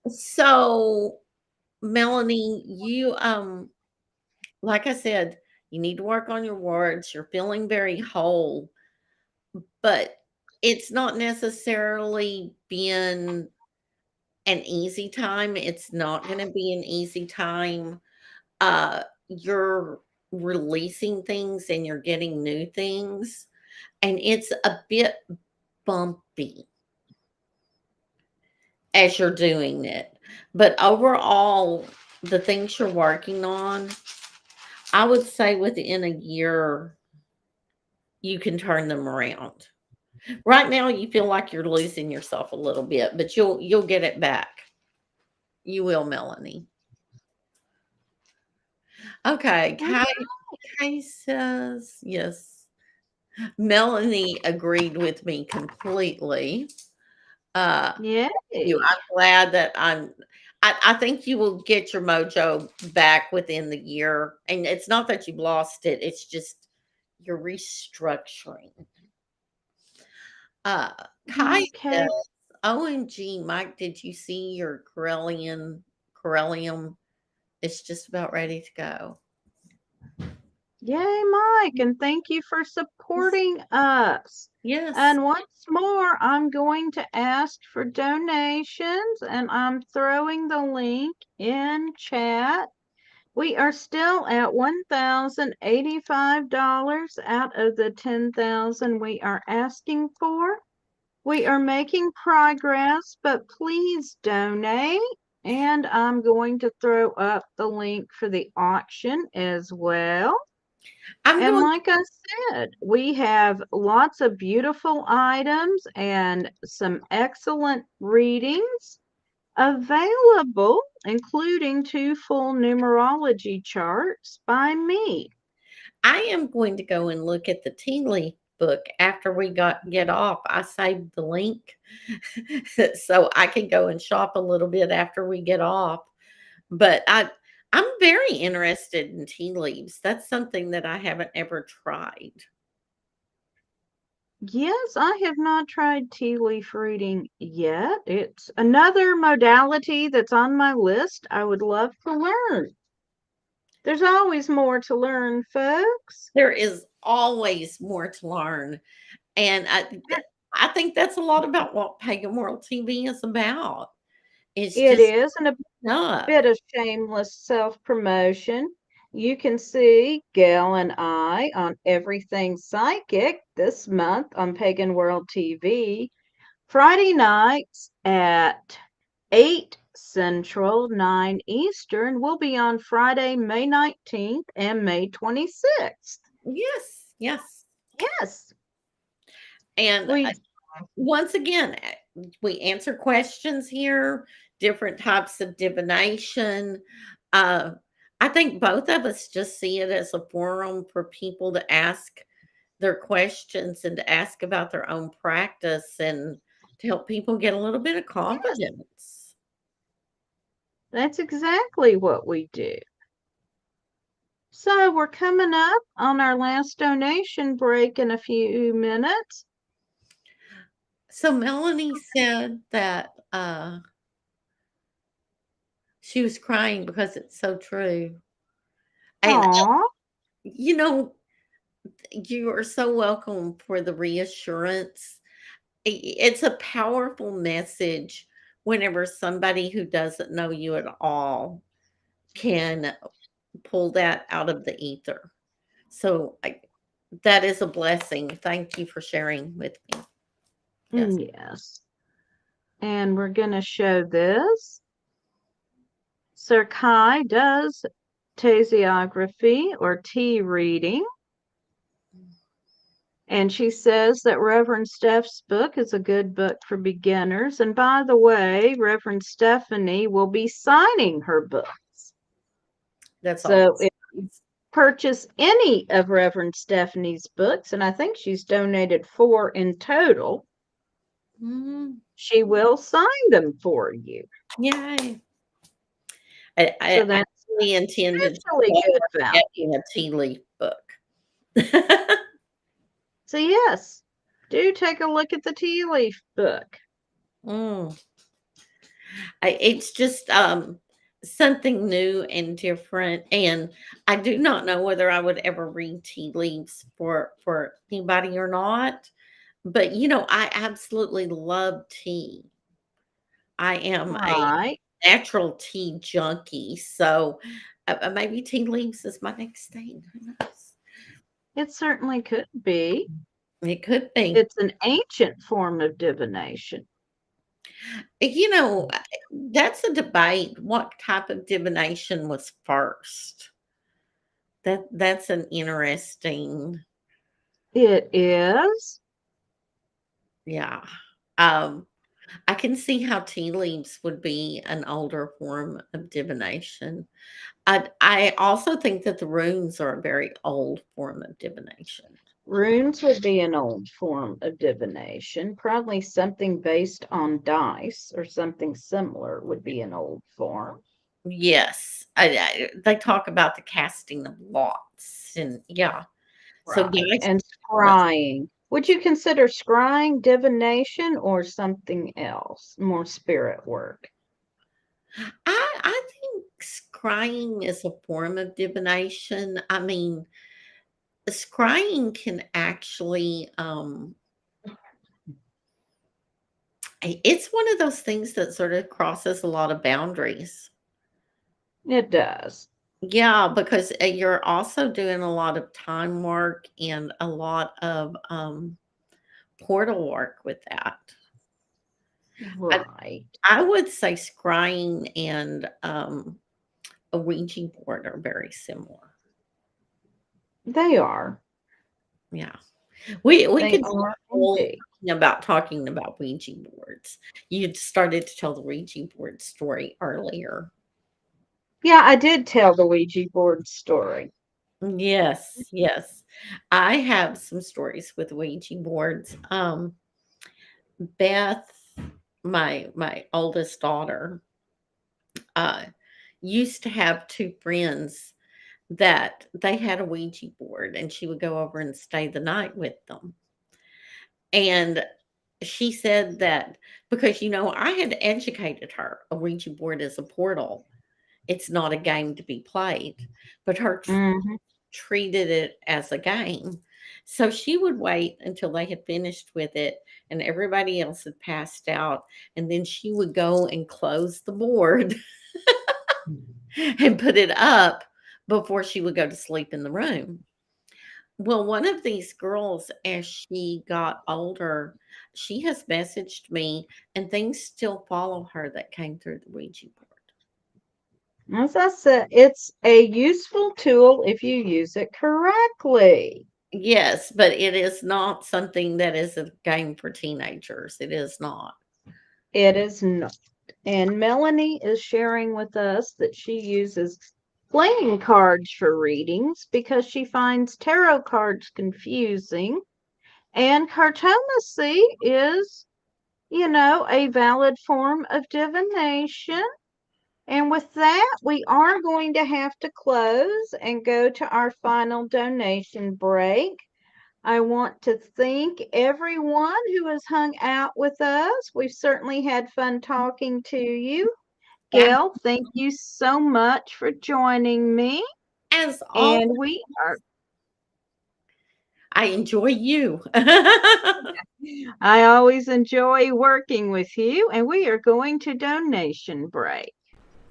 So, Melanie, you like I said, you need to work on your words. You're feeling very whole, but it's not necessarily been an easy time. It's not going to be an easy time. You're releasing things and you're getting new things, and it's a bit bumpy as you're doing it. But overall, the things you're working on, I would say within a year, you can turn them around. Right now, you feel like you're losing yourself a little bit, but you'll get it back. You will, Melanie. Okay, Kay says yes. Melanie agreed with me completely. Yeah. I'm glad that I think you will get your mojo back within the year. And it's not that you've lost it, it's just you're restructuring. Kai Okay. says, OMG, Mike, did you see your Correllium? It's just about ready to go. Yay, Mike, and thank you for supporting us. Yes. And once more, I'm going to ask for donations, and I'm throwing the link in chat. We are still at $1,085 out of the $10,000 we are asking for. We are making progress, but please donate. And I'm going to throw up the link for the auction as well. And like I said, we have lots of beautiful items and some excellent readings available, including 2 full numerology charts by me. I am going to go and look at the tea leaf book after we get off. I saved the link so I can go and shop a little bit after we get off. But I'm very interested in tea leaves. That's something that I haven't ever tried. Yes, I have not tried tea leaf reading yet. It's another modality that's on my list I would love to learn. There's always more to learn, folks. There is always more to learn. And I think that's a lot about what Pagan World TV is about. It is, and a bit of shameless self-promotion. You can see Gayle and I on Everything Psychic this month on Pagan World TV, Friday nights at 8 Central, 9 Eastern. We'll be on Friday, May 19th and May 26th. Yes, yes. Yes. And once again, we answer questions here, different types of divination. I think both of us just see it as a forum for people to ask their questions and to ask about their own practice and to help people get a little bit of confidence. That's exactly what we do. So we're coming up on our last donation break in a few minutes. So Melanie said that she was crying because it's so true. And you are so welcome for the reassurance. It's a powerful message whenever somebody who doesn't know you at all can pull that out of the ether. So that is a blessing. Thank you for sharing with me. Yes. And we're going to show this. Sir Kai does tasiography or tea reading. And she says that Reverend Steph's book is a good book for beginners. And by the way, Reverend Stephanie will be signing her books. That's so if you purchase any of Reverend Stephanie's books, and I think she's donated 4 in total, she will sign them for you. Yay. I actually intended to get a tea leaf book. So yes, do take a look at the tea leaf book. It's just something new and different. And I do not know whether I would ever read tea leaves for anybody or not. But I absolutely love tea. I am a Right. natural tea junkie, so maybe tea leaves is my next thing. Who knows? It certainly could be. It could be. It's an ancient form of divination. You know, that's a debate. What type of divination was first? That's an interesting, It is. yeah. Um, I can see how tea leaves would be an older form of divination. I also think that the runes are a very old form of divination. Runes would be an old form of divination. Probably something based on dice or something similar would be an old form. Yes, they talk about the casting of lots, and yeah. So Right. dice. And scrying. Would you consider scrying divination or something else, more spirit work? I think scrying is a form of divination. I mean, scrying can actually it's one of those things that sort of crosses a lot of boundaries. It does. Yeah, because you're also doing a lot of time work and a lot of portal work with that. I, Right. I would say scrying and a Ouija board are very similar. They are. Yeah. We They could do are a whole indeed. thing talking about Ouija boards. You started to tell the Ouija board story earlier. Yeah, I did tell the Ouija board story. Yes, yes. I have some stories with Ouija boards. Beth, my oldest daughter, uh, used to have two friends that they had a Ouija board, and she would go over and stay the night with them. And she said that because I had educated her, a Ouija board is a portal. It's not a game to be played, but her Hmm. treated it as a game. So she would wait until they had finished with it and everybody else had passed out. And then she would go and close the board and put it up before she would go to sleep in the room. Well, one of these girls, as she got older, she has messaged me and things still follow her that came through the Ouija board. As I said, it's a useful tool if you use it correctly. Yes, but it is not something that is a game for teenagers. It is not. It is not. And Melanie is sharing with us that she uses playing cards for readings because she finds tarot cards confusing. And cartomancy is, a valid form of divination. And with that, we are going to have to close and go to our final donation break. I want to thank everyone who has hung out with us. We've certainly had fun talking to you. Yeah. Gayle, thank you so much for joining me. As always, And we are, I enjoy you. I always enjoy working with you, and we are going to donation break.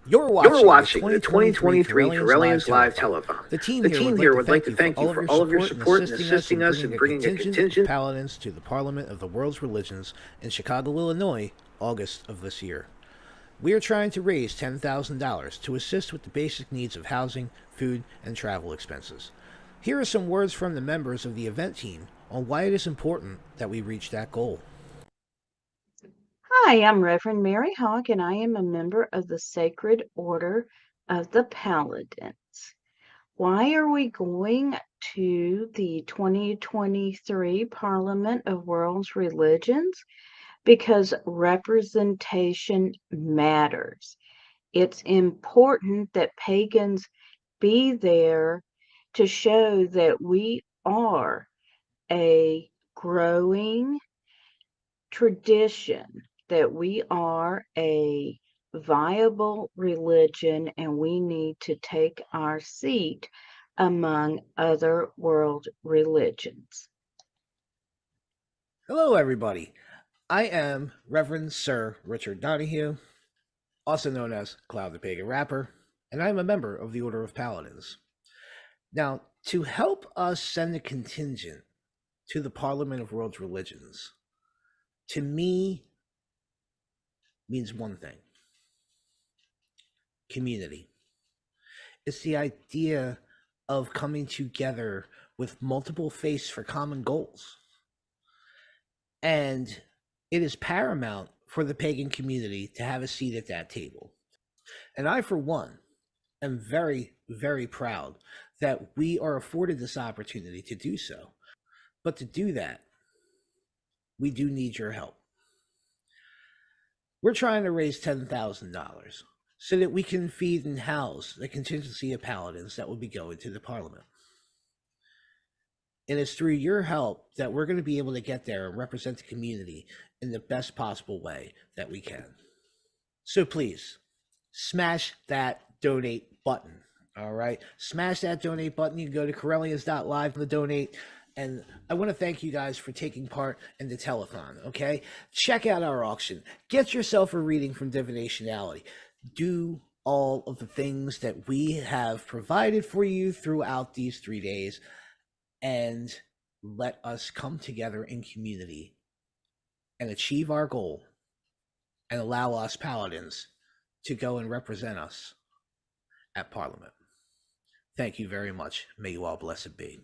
You're You're watching watching the 2023 Correllians Live Telethon. Telethon. The team The here team would here like would to like thank to you for thank you for all of your support in assisting us in bringing a contingent of paladins to the Parliament of the World's Religions in Chicago, Illinois, August of this year. We are trying to raise $10,000 to assist with the basic needs of housing, food, and travel expenses. Here are some words from the members of the event team on why it is important that we reach that goal. Hi, I'm Reverend Mary Hogg, and I am a member of the Sacred Order of the Paladins. Why are we going to the 2023 Parliament of World's Religions? Because representation matters. It's important that pagans be there to show that we are a growing tradition, that we are a viable religion, and we need to take our seat among other world religions. Hello, everybody. I am Reverend Sir Richard Donahue, also known as Cloud the Pagan Rapper, and I am a member of the Order of Paladins. Now, to help us send a contingent to the Parliament of World Religions, to me, means one thing: community. It's the idea of coming together with multiple faiths for common goals. And it is paramount for the pagan community to have a seat at that table. And I, for one, am very, very proud that we are afforded this opportunity to do so. But to do that, we do need your help. We're trying to raise $10,000 so that we can feed and house the contingency of paladins that will be going to the Parliament. And it's through your help that we're going to be able to get there and represent the community in the best possible way that we can. So please, smash that donate button, all right? Smash that donate button. You can go to Correllians.live to donate. And I want to thank you guys for taking part in the telethon, okay? Check out our auction. Get yourself a reading from Divinationality. Do all of the things that we have provided for you throughout these 3 days, and let us come together in community and achieve our goal and allow us paladins to go and represent us at Parliament. Thank you very much. May you all blessed be.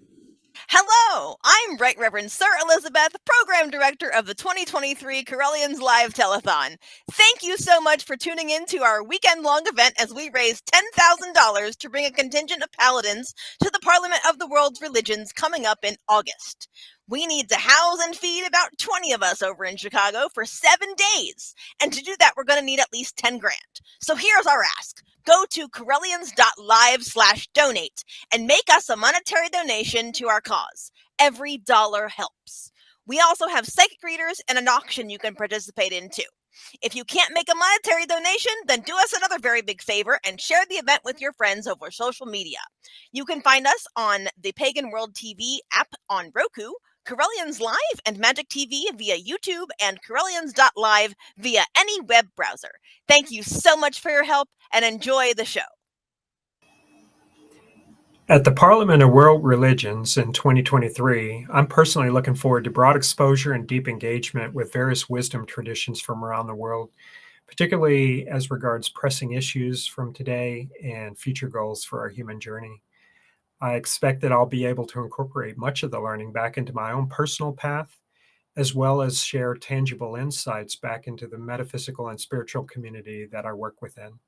Hello, I'm Right Reverend Sir Elizabeth, Program Director of the 2023 Correllians Live Telethon. Thank you so much for tuning in to our weekend-long event as we raise $10,000 to bring a contingent of paladins to the Parliament of the World's Religions coming up in August. We need to house and feed about 20 of us over in Chicago for 7 days. And to do that, we're going to need at least 10 grand. So here's our ask. Go to Correllians.live/donate and make us a monetary donation to our cause. Every dollar helps. We also have psychic readers and an auction you can participate in too. If you can't make a monetary donation, then do us another very big favor and share the event with your friends over social media. You can find us on the Pagan World TV app on Roku, Correllians Live and Magic TV via YouTube, and Correllians.live via any web browser. Thank you so much for your help and enjoy the show. At the Parliament of World Religions in 2023, I'm personally looking forward to broad exposure and deep engagement with various wisdom traditions from around the world, particularly as regards pressing issues from today and future goals for our human journey. I expect that I'll be able to incorporate much of the learning back into my own personal path, as well as share tangible insights back into the metaphysical and spiritual community that I work within.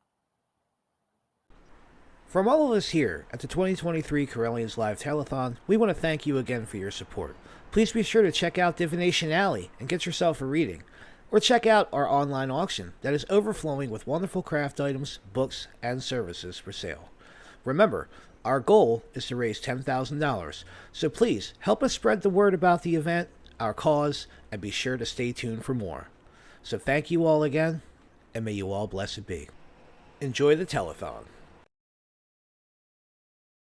From all of us here at the 2023 Correllians Live Telethon, we want to thank you again for your support. Please be sure to check out Divination Alley and get yourself a reading. Or check out our online auction that is overflowing with wonderful craft items, books, and services for sale. Remember, our goal is to raise $10,000, so please help us spread the word about the event, our cause, and be sure to stay tuned for more. So thank you all again, and may you all blessed be. Enjoy the telethon.